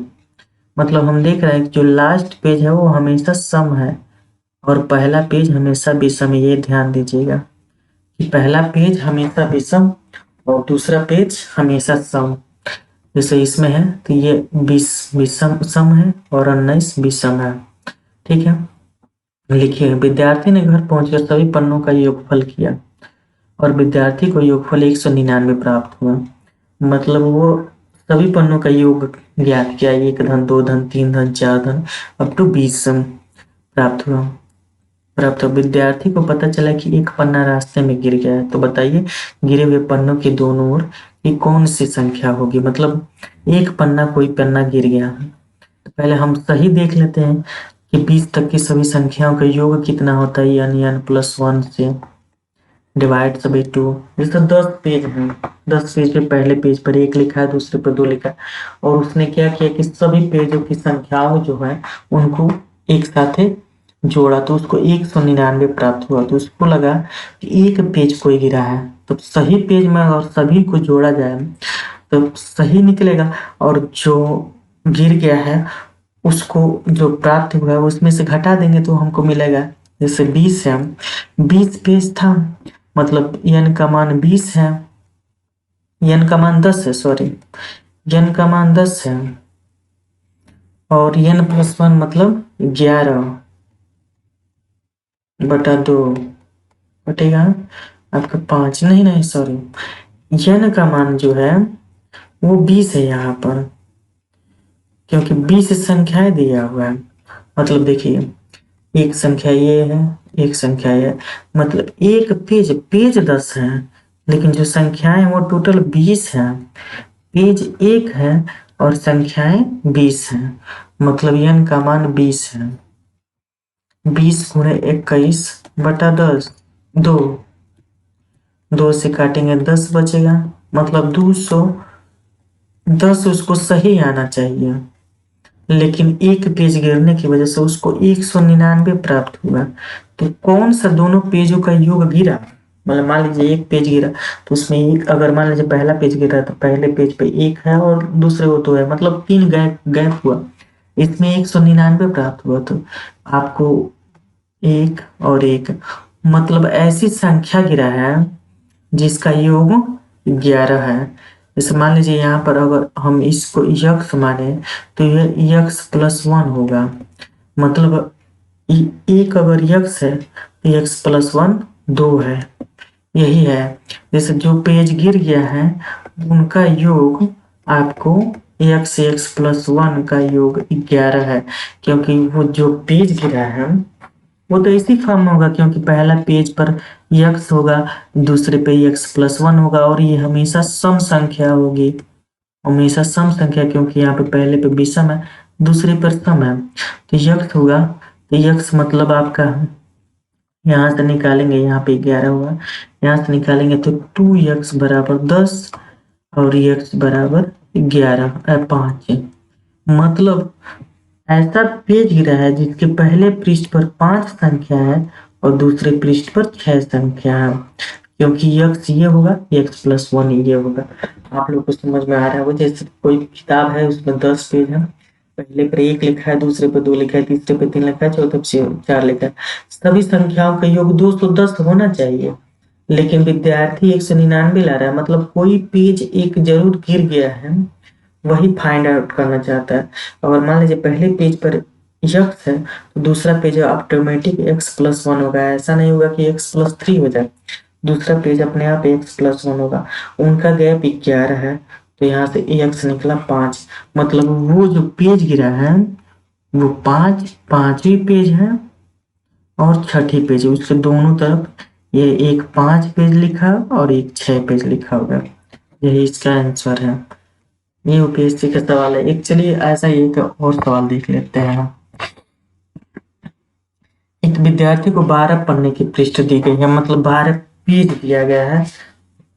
मतलब हम देख रहे हैं कि जो लास्ट पेज है वो हमेशा सम है, और पहला पेज हमेशा विषम है। ये ध्यान दीजिएगा कि पहला पेज हमेशा विषम और दूसरा पेज हमेशा सम। जैसे इसमें है तो ये 20 विषम सम है और 19 विषम है, ठीक है। लिखिए, विद्यार्थी ने घर पहुंचकर सभी पन्नों का योगफल किया और विद्यार्थी को योगफल 199 प्राप्त हुआ। मतलब वो सभी पन्नों का योग ज्ञात किया, 1 धन 2 धन 3 धन 4 धन अप टू 20 प्राप्त हुआ। विद्यार्थी को पता चला कि एक पन्ना रास्ते में गिर गया है, तो बताइए गिरे हुए पन्नों के दोनों ओर ये कौन सी संख्या होगी। मतलब एक पन्ना, कोई पन्ना गिर गया है, तो पहले हम सही देख लेते हैं कि 20 तक की सभी संख्याओं का योग कितना होता है, यानी n+1 से डिवाइड सभी 2। जैसे 10 पेज है, 10 पेज के पहले पेज पर 1 लिखा है, दूसरे पर 2 लिखा है, और उसने क्या किया कि सभी पेजों की संख्याओं जो है उनको एक साथ जोड़ा, तो उसको 199 प्राप्त हुआ। तो उसको लगा कि एक पेज कोई गिरा है, तो सही पेज में और सभी को जोड़ा जाए तो सही निकलेगा, और जो गिर गया है उसको जो प्राप्त हुआ है उसमें से घटा देंगे तो हमको मिलेगा। जैसे 20 है, 20 पेज था, मतलब n का मान 20 है, n का मान 10 है, सॉरी n का मान 10 है, और n+1 मतलब 11/2 बटेगा आपका 5, नहीं नहीं सॉरी, n का मान जो है वो 20 है यहाँ पर, क्योंकि 20 संख्याएं दिया हुआ है। मतलब देखिए, एक संख्या ये है, एक संख्या ये है, मतलब एक पेज 10 है, लेकिन जो संख्याएं वो टोटल 20 है। पेज 1 है और संख्याएं 20 हैं, मतलब n का मान 20 है। 20 × 21/10, 2 से काटेंगे 10 बचेगा, मतलब 200 10 उसको सही आना चाहिए, लेकिन एक पेज गिरने की वजह से उसको 199 प्राप्त हुआ। तो कौन सा दोनों पेजों का योग गिरा? मतलब मान लीजिए एक पेज गिरा, तो उसमें एक, अगर मान लीजिए पहला पेज गिरा तो पहले पेज पे एक है और दूसरे वो दो है, मतलब 3 गैप गैप हुआ। इसमें 199 प्राप्त हुआ, तो आपको एक और एक, मतलब ऐसी संख्या गिरा है जिसका योग 11 है। जैसे मान लीजिए यहाँ पर अगर हम इसको यक्स माने तो यह यक्स प्लस 1 होगा। मतलब एक अगर यक्स है तो यक्स प्लस 1 2 है। यही है, जैसे जो पेज गिर गया है उनका योग आपको एक्स एक्स प्लस 1 का योग 11 है, क्योंकि वो जो पेज गिरा है वो तो इसी फॉर्म में होगा, क्योंकि पहला पेज पर यक्स होगा, दूसरे पे यक्स प्लस 1 होगा, और ये हमेशा सम संख्या होगी, हमेशा सम संख्या, क्योंकि यहाँ पे पहले पे विषम है, दूसरे पर सम है। तो यक्स होगा, तो यक्स मतलब आपका यहाँ से निकालेंगे, यहाँ पे 11 हुआ, यहाँ से निकालेंगे तो 2x बराबर 10 और x बराबर 11 5। मतलब ऐसा पेज गिरा है जिसके पहले पृष्ठ पर 5 संख्या है और दूसरे पृष्ठ पर 6 संख्या है, क्योंकि यक्स ये होगा, यक्स प्लस 1 ये होगा। आप लोग को समझ में आ रहा है? जैसे कोई किताब है उसमें 10 पेज है, पहले पर 1 लिखा है, दूसरे पर 2 लिखा है, तीसरे पे 3 लिखा है, चौथे पे 4 लिखा है। सभी संख्याओं का योग 210 होना चाहिए, लेकिन विद्यार्थी 199 ला रहा है, मतलब कोई पेज एक जरूर गिर गया है, वही फाइंड आउट करना चाहता है। अगर मान लीजिए पहले पेज पर यक्स है तो दूसरा पेज ऑटोमेटिक एक्स प्लस 1 होगा, ऐसा नहीं होगा कि एक्स प्लस 3 हो जाए, दूसरा पेज अपने आप एक्स प्लस 1 होगा। उनका गैप 11 है, तो यहाँ से एक्स निकला 5। मतलब वो जो पेज गिरा है वो 5वीं पेज है और छठी पेज है, उसके दोनों तरफ ये एक 5 पेज लिखा और एक 6 पेज लिखा होगा। यही इसका आंसर है। ये यूपीएससी का सवाल है। एक चलिए ऐसा ही एक और सवाल देख लेते हैं। एक विद्यार्थी को 12 पन्ने की पृष्ठ दी गई है, मतलब 12 पेज दिया गया है,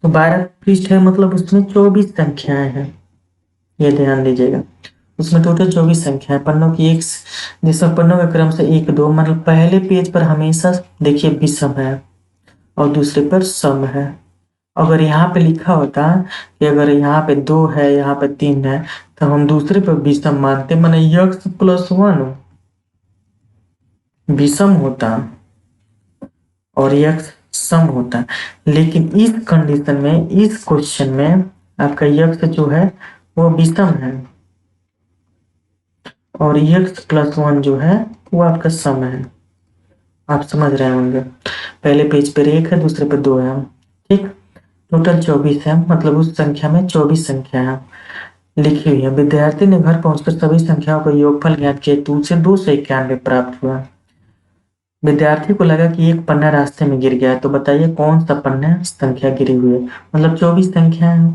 तो 12 पृष्ठ है, मतलब उसमें 24 संख्याएं हैं। ये ध्यान दीजिएगा, उसमें टोटल 24 संख्या है। पन्नों की एक, जिसमें पन्नों का क्रम से 1 2, मतलब पहले पेज पर हमेशा देखिए विषम है और दूसरे पर सम है। अगर यहाँ पे लिखा होता कि अगर यहाँ पे 2 है, यहाँ पे 3 है, तो हम दूसरे पर विषम मानते, माने यक्स प्लस 1 विषम होता और यक्स सम होता। लेकिन इस कंडीशन में, इस क्वेश्चन में आपका यक्स जो है वो विषम है और यक्स प्लस 1 जो है वो आपका सम है। आप समझ रहे होंगे, पहले पेज पर 1 है, दूसरे पर 2 है, ठीक। टोटल 24 है, मतलब उस संख्या में 24 संख्या है लिखी हुई है। विद्यार्थी ने घर पहुंचकर सभी संख्याओं का योगफल ज्ञात किया तो उसे 291 प्राप्त हुआ। विद्यार्थी को लगा कि एक पन्ना रास्ते में गिर गया है, तो बताइए कौन सा पन्ना संख्या गिरी हुई है। मतलब 24 संख्या है,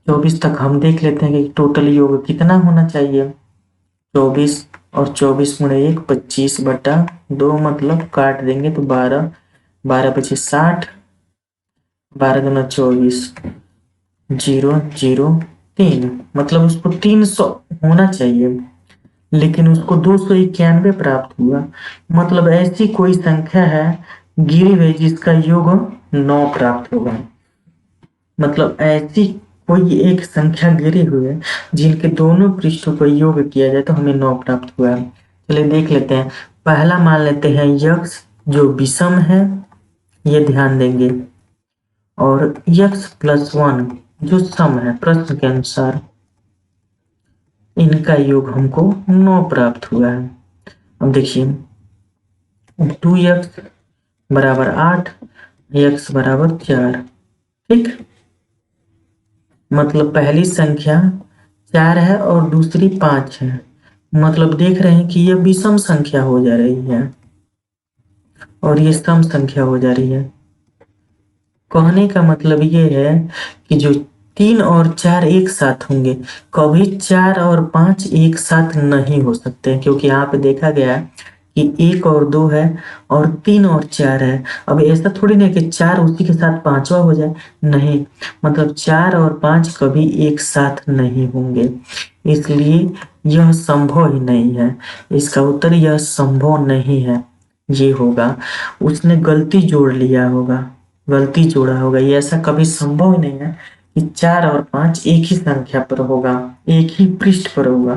24 तक हम देख लेते हैं कि टोटल योग कितना होना चाहिए। 24 और 24 गुणे 1 25/2, मतलब काट देंगे तो 12, 12 पच्चीस 60, 12 दूना 24, 0 0 3, मतलब उसको 300 होना चाहिए, लेकिन उसको 291 प्राप्त हुआ। मतलब ऐसी कोई संख्या है गिरी हुई जिसका योग 9 प्राप्त होगा। मतलब ऐसी कोई एक संख्या गिरी हुई है जिनके दोनों पृष्ठों का योग किया जाए तो हमें 9 प्राप्त हुआ है। चलिए देख लेते हैं। पहला मान लेते हैं यक्स जो विषम है, ये ध्यान देंगे, और यक्स प्लस 1 जो सम है प्रश्न के अनुसार, इनका योग हमको 9 प्राप्त हुआ है। अब देखिए 2x बराबर 8, x बराबर 4, ठीक। मतलब पहली संख्या 4 है और दूसरी 5 है, मतलब देख रहे हैं कि ये विषम संख्या हो जा रही है और ये सम संख्या हो जा रही है। कहने का मतलब ये है कि जो 3 और 4 एक साथ होंगे, कभी 4 और 5 एक साथ नहीं हो सकते, क्योंकि यहाँ पे देखा गया कि 1 और 2 है और 3 और 4 है। अब ऐसा थोड़ी ना कि 4 उसी के साथ पांचवा हो जाए, नहीं, मतलब 4 और 5 कभी एक साथ नहीं होंगे, इसलिए यह संभव ही नहीं है। इसका उत्तर यह संभव नहीं है, ये होगा। उसने गलती जोड़ लिया होगा, गलती जोड़ा होगा, ये ऐसा कभी संभव ही नहीं है कि 4 और 5 एक ही संख्या पर होगा, एक ही पृष्ठ पर होगा।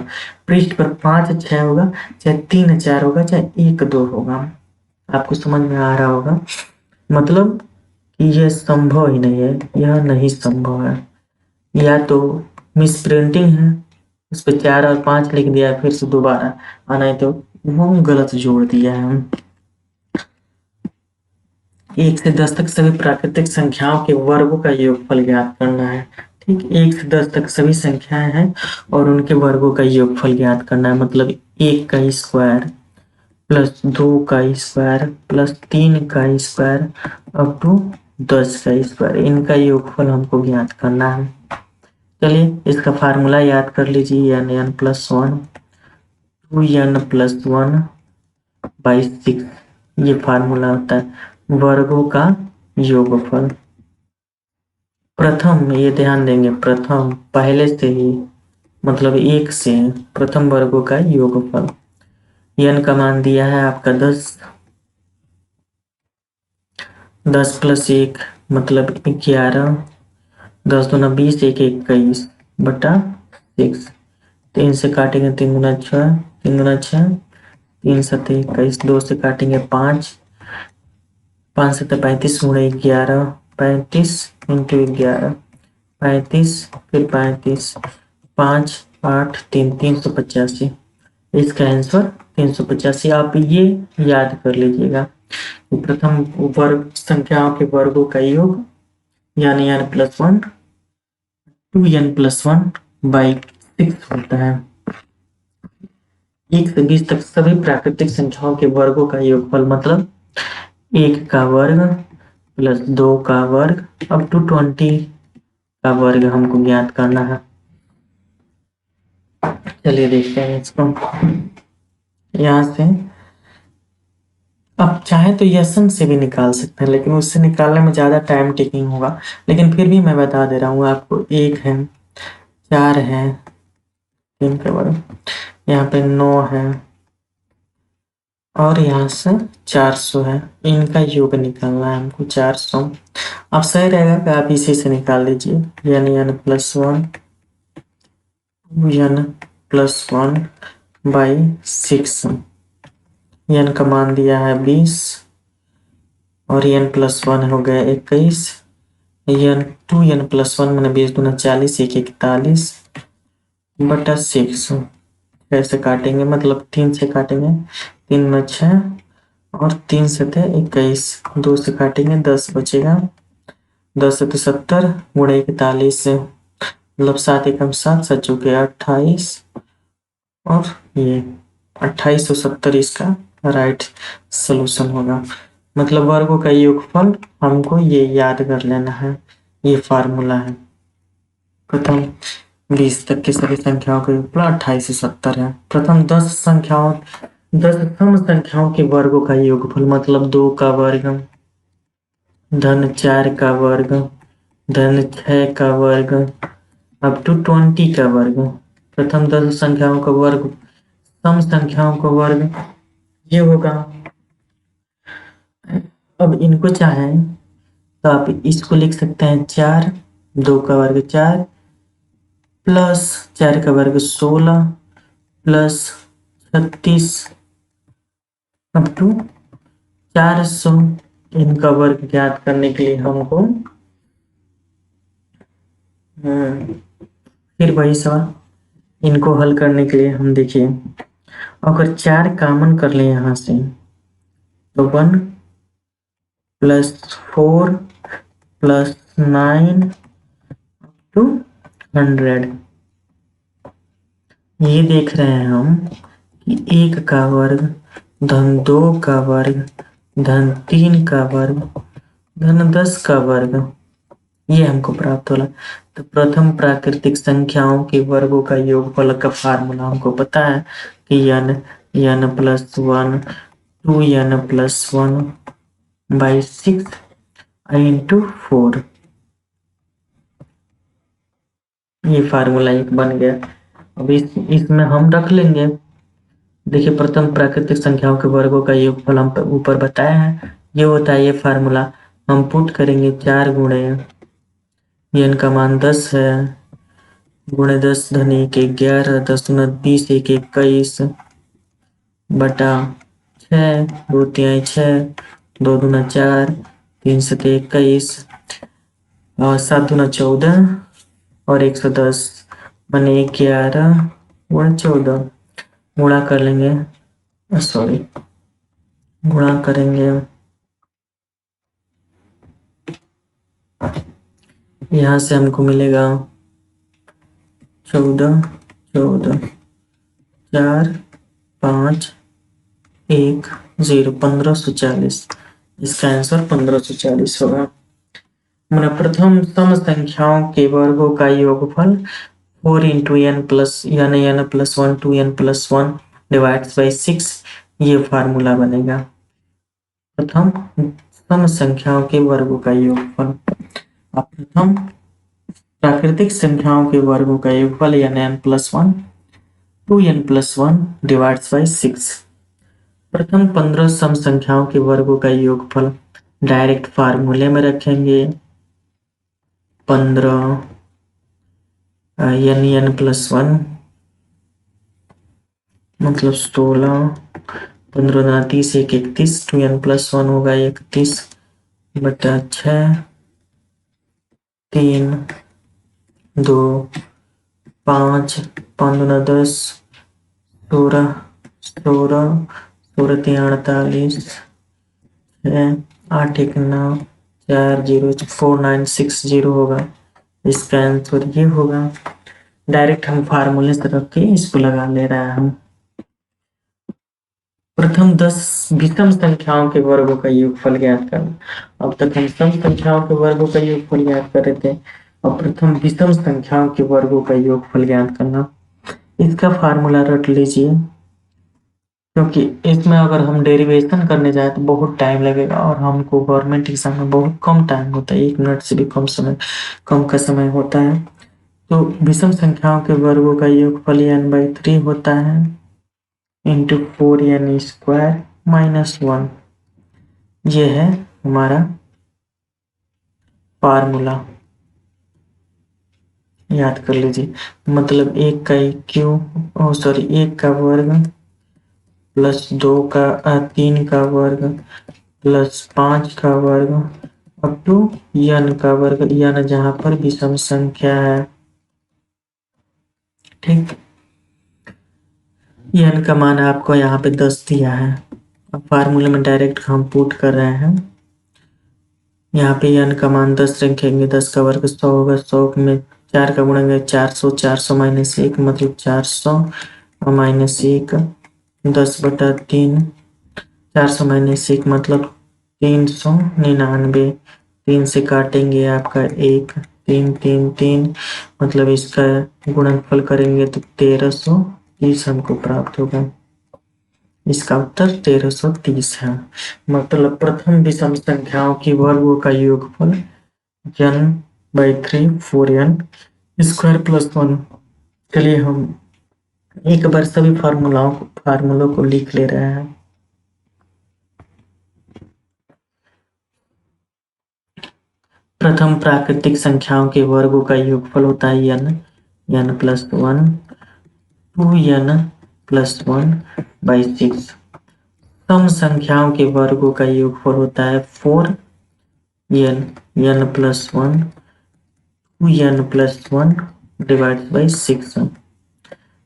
पृष्ठ पर 5 6 होगा, चाहे 3 4 होगा, चाहे 1 2 होगा। आपको समझ में आ रहा होगा, मतलब कि यह संभव ही नहीं है, यह नहीं संभव है। या तो मिस प्रिंटिंग है, उस पर 4 और 5 लिख दिया फिर से दोबारा, और नहीं तो वो गलत जोड़ दिया है हम। 1 से 10 तक सभी प्राकृतिक संख्याओं के वर्गों का योगफल ज्ञात करना है। ठीक, 1 से 10 तक सभी संख्याएं हैं और उनके वर्गों का योगफल ज्ञात करना है। मतलब 1 का स्क्वायर प्लस 2 का स्क्वायर प्लस 3 का स्क्वायर अप टू 10 का स्क्वायर, इनका योगफल हमको ज्ञात करना है। चलिए इसका फार्मूला याद कर लीजिए, n n plus 1 2n plus 1 by 6, ये फार्मूला होता है वर्गों का योगफल। प्रथम, ये ध्यान देंगे, प्रथम पहले से ही, मतलब 1 से प्रथम वर्गों का योगफल। n का मान दिया है आपका 10, 10 प्लस 1 मतलब 11, 10 दूना 20, 1 21 बटा 6। 3 से काटेंगे 3 गुना 6, 3 गुना 6, 3 7 21, 2 से काटेंगे 5, 5 7 35 गुणे 11, 35 इंटू 11, 35 फिर 35, 5 8 3 385, इसका आंसर 385। आप ये याद कर लीजिएगा, प्रथम वर्ग संख्याओं के वर्गों का योग यानी n plus 1 2n plus 1 by 6 होता है। 1 से 20 तक सभी प्राकृतिक संख्याओं के वर्गों का योगफल, मतलब 1 का वर्ग प्लस 2 का वर्ग अप टू 20 का वर्ग हमको ज्ञात करना है। चलिए देखते हैं इसको यहाँ से। अब चाहे तो यसन से भी निकाल सकते हैं, लेकिन उससे निकालने में ज़्यादा टाइम टेकिंग होगा, लेकिन फिर भी मैं बता दे रहा हूँ आपको। 1 है, 4 है, 3 का वर्ग, यहाँ पे 9 है और यहाँ से 400 है, इनका योग निकालना है हमको 400। अब सही रहेगा कि आप इसी से निकाल लीजिए, यानी n plus 1 n plus 1 by 6। n का मान दिया है 20 और n प्लस 1 हो गया 21, n 2n प्लस 1 मैंने 20 दूना 40, 1 41 बटा 6। कैसे काटेंगे, मतलब 3 से काटेंगे, 3 में 6 और 3 से थे 21, 2 से काटेंगे 10 बचेगा, 10 से तो 70 गुणे 41 से, मतलब 7 एकम 7, 7 चौके 28 और ये 2870 इसका राइट सोल्यूशन होगा। मतलब वर्गों का योगफल हमको ये याद कर लेना है, ये फार्मूला है। प्रथम 20 तक के सभी संख्याओं का योगफल 28 से 70 है। प्रथम 10 संख्याओं, 10 सम संख्याओं के वर्गों का योगफल, मतलब 2 का वर्ग धन 4 का वर्ग धन 6 का वर्ग अप टू 20 का वर्ग। प्रथम 10 संख्याओं का वर्ग, सम संख्याओं का वर्ग ये होगा। अब इनको चाहें तो आप इसको लिख सकते हैं 4, 2 का वर्ग 4 प्लस 4 का वर्ग 16 प्लस 36 अप टू 400। इनका वर्ग ज्ञात करने के लिए हमको फिर वही सवाल, इनको हल करने के लिए हम देखिए, अगर 4 कॉमन कर लें यहाँ से तो 1 प्लस 4 प्लस 9 टू 100। ये देख रहे हैं हम कि 1 का वर्ग धन 2 का वर्ग धन 3 का वर्ग धन 10 का वर्ग, ये हमको प्राप्त होला। तो प्रथम प्राकृतिक संख्याओं के वर्गों का योगफल का फार्मूला हमको पता है कि n प्लस 1 2n+1/6 इंटू 4। ये फार्मूला एक बन गया। अब इसमें हम रख लेंगे। देखिए, प्रथम प्राकृतिक संख्याओं के वर्गों का योगफल हम ऊपर बताया है, ये होता है ये फार्मूला। हम पुट करेंगे 4 गुणे n का मान 10 है, गुणे 10 धन 1 11, 10 दूना 20 1 21 बटा 6, 2 तिहाई 6, 2 दूना 4, 3 सते 21 और 7 दूना 14 और 110 बने 11 गुणे 14। गुणा कर लेंगे, सॉरी, गुणा करेंगे, यहाँ से हमको मिलेगा 14 14 4 5 1 0 1540। इसका आंसर 1540 होगा। हमारा प्रथम सम संख्याओं के वर्गों का योगफल 4 into n plus n plus 1 2n plus 1 divides by 6, ये फार्मूला बनेगा प्रथम सम संख्याओं के वर्गों का योगफल। अब प्रथम प्राकृतिक संख्याओं के वर्गों का योगफल n plus 1 2n plus 1 divides by 6। प्रथम 15 सम संख्याओं के वर्गों का योगफल डायरेक्ट फार्मूले में रखेंगे। 15 n प्लस 1 मतलब 16, 15 दूना 30 1 31, 2n प्लस 1 होगा 31 बटा 6, 3 2 5 5 दूना 10, 16 16 16 3 48, 8 1 9 4 0 4960 होगा। इसका आंसर ये होगा। डायरेक्ट हम फार्मूले से रख के इसको लगा ले रहा है हम। प्रथम 10 विषम संख्याओं के वर्गों का योगफल ज्ञात करना। अब तक हम सम संख्याओं के वर्गों का योगफल ज्ञात कर रहे थे, और प्रथम विषम संख्याओं के वर्गों का योगफल ज्ञात करना। इसका फार्मूला रट लीजिए, क्योंकि इसमें अगर हम डेरिवेशन करने जाए तो बहुत टाइम लगेगा, और हमको गवर्नमेंट एग्जाम में बहुत कम टाइम होता है, 1 मिनट से भी कम का समय होता है। तो विषम संख्याओं के वर्गों का योगफल n/3 होता है इंटू 4n स्क्वायर माइनस 1। ये है हमारा फार्मूला, याद कर लीजिए। मतलब 1 का क्यूब, सॉरी 1 का वर्ग प्लस 3 का वर्ग प्लस 5 का वर्ग अप टू n का वर्ग, n जहां पर विषम संख्या है। ठीक, n का मान आपको यहाँ पे 10 दिया है। अब फार्मूले में डायरेक्ट हम पुट कर रहे हैं। यहाँ पे n का मान 10 रखेंगे, 10 का वर्ग 100 होगा, 100 में 4 का गुणेंगे 400, 400 माइनस 1 मतलब 400 और माइनस 1 10 बटा 3, 400 माइनस 1 मतलब 399। 3 से काटेंगे आपका 1, 3 3 3 मतलब इसका गुणनफल करेंगे तो 1330 हमको प्राप्त होगा। इसका उत्तर 1330 है। मतलब प्रथम विषम संख्याओं की वर्गों का योगफल n/3 4n स्क्वायर प्लस 1। चलिए हम एक बार सभी फार्मूलों को लिख ले रहे हैं। प्रथम प्राकृतिक संख्याओं के वर्गों का योगफल होता है n प्लस 1 2n प्लस 1/6। सम संख्याओं के वर्गों का योगफल होता है 4n plus 1 2n plus 1 divide by 6।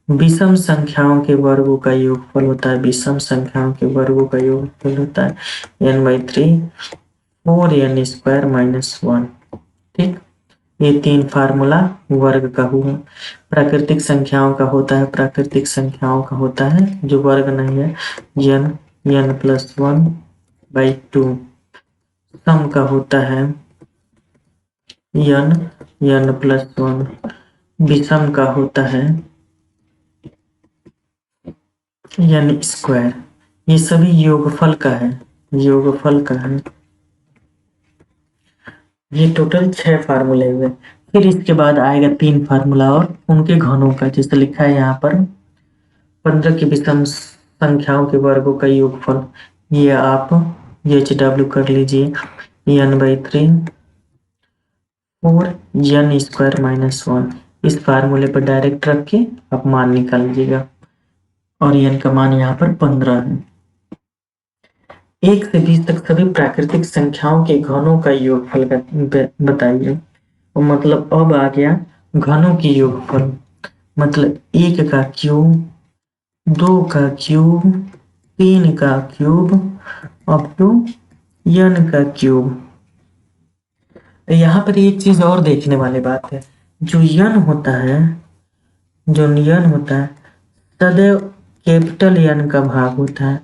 विषम संख्याओं के वर्गों का योगफल होता है n/3 4n स्क्वायर माइनस 1। ठीक, ये 3 फार्मूला वर्ग का हुआ। प्राकृतिक संख्याओं का होता है जो वर्ग नहीं है n प्लस 1/2। सम का होता है n प्लस 1। विषम का होता है n स्क्वायर। ये सभी योगफल का है, योगफल का है। ये टोटल 6 फार्मूले हुए। फिर इसके बाद आएगा 3 फार्मूला और उनके घनों का, जैसे लिखा है यहाँ पर 15 की विषम संख्याओं के वर्गों का योगफल। ये आप HW कर लीजिए, n/3 4 n स्क्वायर माइनस 1। इस फार्मूले पर डायरेक्ट रख के आप मान निकाल लीजिएगा, और n का मान यहाँ पर 15 है। 1 से 20 तक सभी प्राकृतिक संख्याओं के घनों का योगफल बताइए। मतलब अब आ गया घनों की योगफल, मतलब 1 का क्यूब, 2 का क्यूब, 3 का क्यूब, अप टू n का क्यूब। यहाँ पर एक चीज और देखने वाली बात है, जो n होता है, जो n होता है सदैव कैपिटल N का भाग होता है।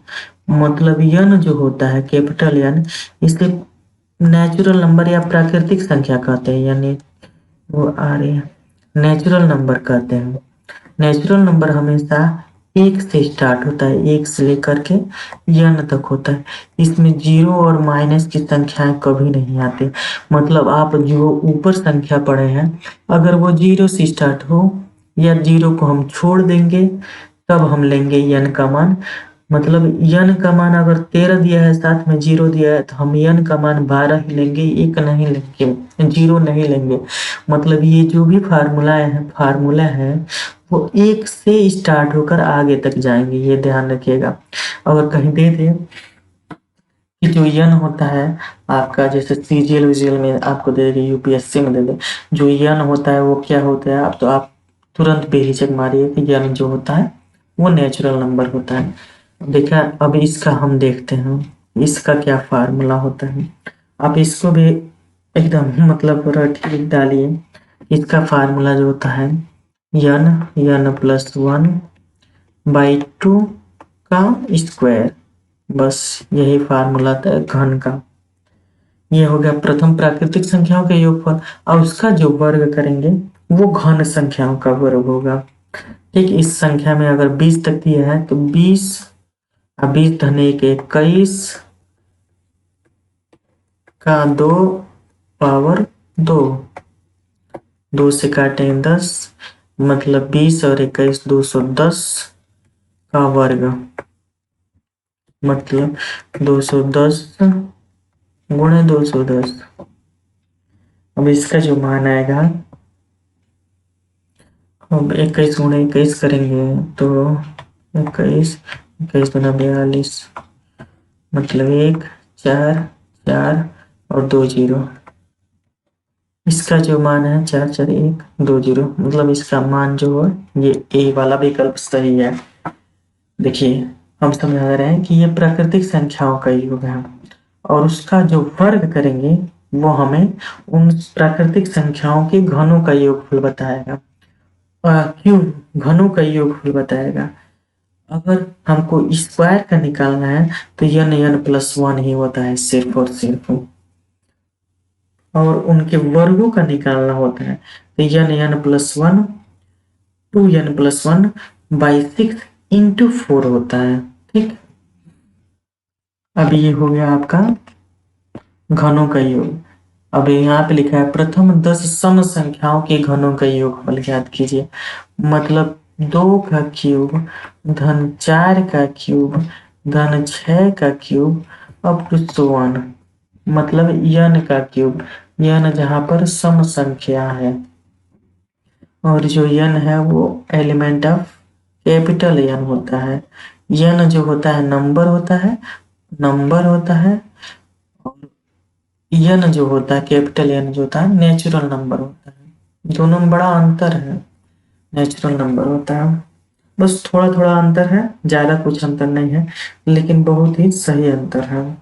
मतलब n जो होता है कैपिटल N, इसे नेचुरल नंबर या प्राकृतिक संख्या कहते हैं, यानी वो आ रही है नेचुरल नंबर कहते हैं। नेचुरल नंबर हमेशा 1 से स्टार्ट होता है, 1 से लेकर के n तक होता है। इसमें जीरो और माइनस की संख्याएं कभी नहीं आती। मतलब आप जो ऊपर संख्या पढ़े हैं, अगर वो 0 से स्टार्ट हो या 0 को हम छोड़ देंगे तब हम लेंगे n का मान। मतलब n का मान अगर 13 दिया है, साथ में 0 दिया है, तो हम n का मान 12 ही लेंगे, 1 नहीं लेंगे, 0 नहीं लेंगे। मतलब ये जो भी फार्मूला है वो 1 से स्टार्ट होकर आगे तक जाएंगे, ये ध्यान रखिएगा। अगर कहीं दे दे कि जो n होता है आपका, जैसे CGL विजियल में आपको दे देगी, UPSC में दे दे, जो n होता है वो क्या होता है, आप तो आप तुरंत बेहिचक मारिए कि n जो होता है वो नेचुरल नंबर होता है। देखा, अब इसका हम देखते हैं इसका क्या फार्मूला होता है। आप इसको भी एकदम मतलब रट डालिए। इसका फार्मूला जो होता है n+1/2 का स्क्वायर, बस यही फार्मूला था घन का। ये हो गया प्रथम प्राकृतिक संख्याओं के योगफल। अब उसका जो वर्ग करेंगे वो घन संख्याओं का वर्ग होगा। ठीक, इस संख्या में अगर 20 तक दिया है तो 20 और 20 धन 1 21 का 2 पावर 2, 2 से काटेंगे 10, मतलब 20 और 21 210 का वर्ग, मतलब 210 गुणे 210। अब इसका जो मान आएगा, अब 21 गुणे 21 करेंगे तो 21 21 गुना 42, मतलब 1 4 4 और 2 0। इसका जो मान है 4 4 1 2 0, मतलब इसका मान जो है ये ए वाला विकल्प सही है। देखिए, हम समझा रहे हैं कि ये प्राकृतिक संख्याओं का योग है, और उसका जो वर्ग करेंगे वो हमें उन प्राकृतिक संख्याओं के घनों का योगफल बताएगा। क्यों घनों का योगफल बताएगा? अगर हमको स्क्वायर का निकालना है तो n+1 ही होता है सिर्फ और सिर्फ, और उनके वर्गों का निकालना होता है तो n+1 2n+1/6 × 4 होता है। ठीक, अब ये हो गया आपका घनों का योग। अब यहाँ पे लिखा है प्रथम 10 सम संख्याओं के घनों का योगफल ज्ञात कीजिए। मतलब 2 का क्यूब धन 4 का क्यूब धन 6 का क्यूब अप टू 1, मतलब n का क्यूब, n जहाँ पर सम संख्या है, और जो n है वो एलिमेंट ऑफ कैपिटल N होता है। n जो होता है नंबर होता है, और n जो होता है कैपिटल N जो होता है नेचुरल नंबर होता है। दोनों में बड़ा अंतर है, नेचुरल नंबर होता है, बस थोड़ा थोड़ा अंतर है, ज्यादा कुछ अंतर नहीं है, लेकिन बहुत ही सही अंतर है।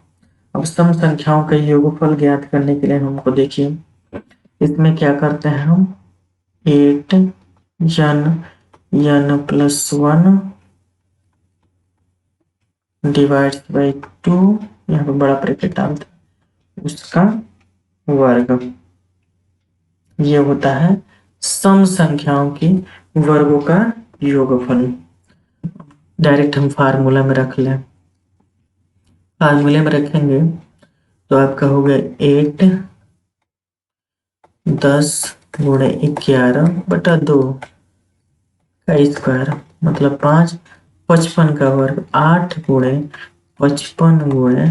अब सम संख्याओं का योगफल ज्ञात करने के लिए हमको देखिए, इसमें क्या करते हैं हम 8 n+1 डिवाइड बाई 2, यहाँ पे बड़ा ब्रैकेट डालते हैं, उसका वर्ग। ये होता है सम संख्याओं की वर्गों का योगफल। डायरेक्ट हम फार्मूला में रख लें, फार्मूले में रखेंगे तो आपका हो गया 8 10 गुणे 11/2 का स्क्वायर मतलब 5 55 का वर्ग 8 गुणे 55 गुणे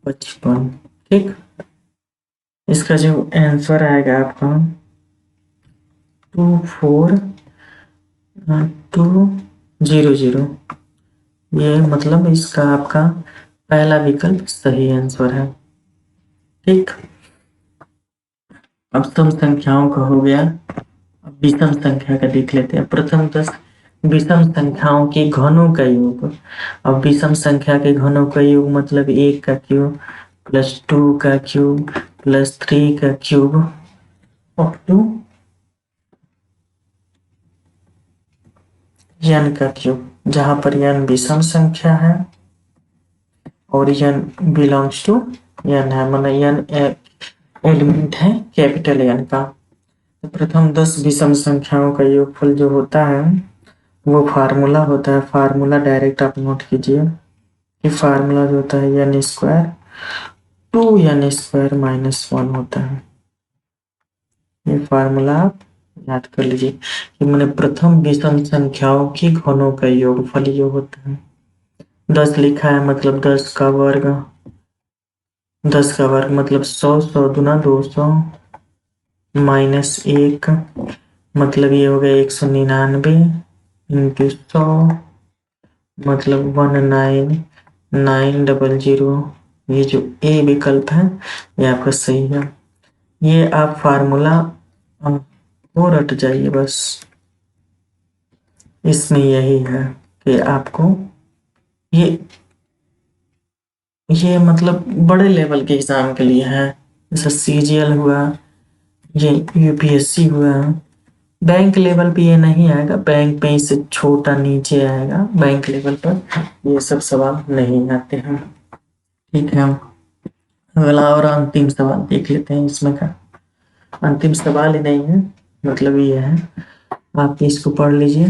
55। ठीक, इसका जो आंसर आएगा आपका 24200। ये मतलब इसका आपका पहला विकल्प सही आंसर है। ठीक, अब सम संख्याओं का हो गया। अब विषम संख्या का देख लेते हैं। प्रथम 10 विषम संख्याओं के घनों का योग। अब विषम संख्या के घनों का योग मतलब 1 का क्यूब प्लस 2 का क्यूब प्लस 3 का क्यूब अप टू n का क्यूब, जहां पर n विषम संख्या है और n बिलोंग्स टू n है, माना n एलिमेंट है कैपिटल N का। तो प्रथम 10 विषम संख्याओं का योगफल जो होता है वो फार्मूला होता है। फार्मूला डायरेक्ट आप नोट कीजिए कि फार्मूला जो होता है n square 2n square minus 1 होता है। ये फार्मूला आप याद कर लीजिए कि मैंने प्रथम विषम संख्याओं की घनों का योगफल ये होता है। 10 लिखा है मतलब 10 का वर्ग, 10 का वर्ग मतलब 100, 100 दूना 200 माइनस 1 मतलब ये हो गया 199 इंटू 100 मतलब 19900। ये जो ए विकल्प है ये आपका सही है। ये आप फार्मूला को रट जाइए बस। इसमें यही है कि आपको ये मतलब बड़े लेवल के एग्जाम के लिए है, जैसे सीजीएल हुआ, ये यूपीएससी हुआ। बैंक लेवल पे ये नहीं आएगा, बैंक पे इससे छोटा नीचे आएगा। बैंक लेवल पर ये सब सवाल नहीं आते हैं। ठीक है, अगला और अंतिम सवाल देख लेते हैं। इसमें का अंतिम सवाल ही नहीं है, मतलब ये है, आप इसको पढ़ लीजिए।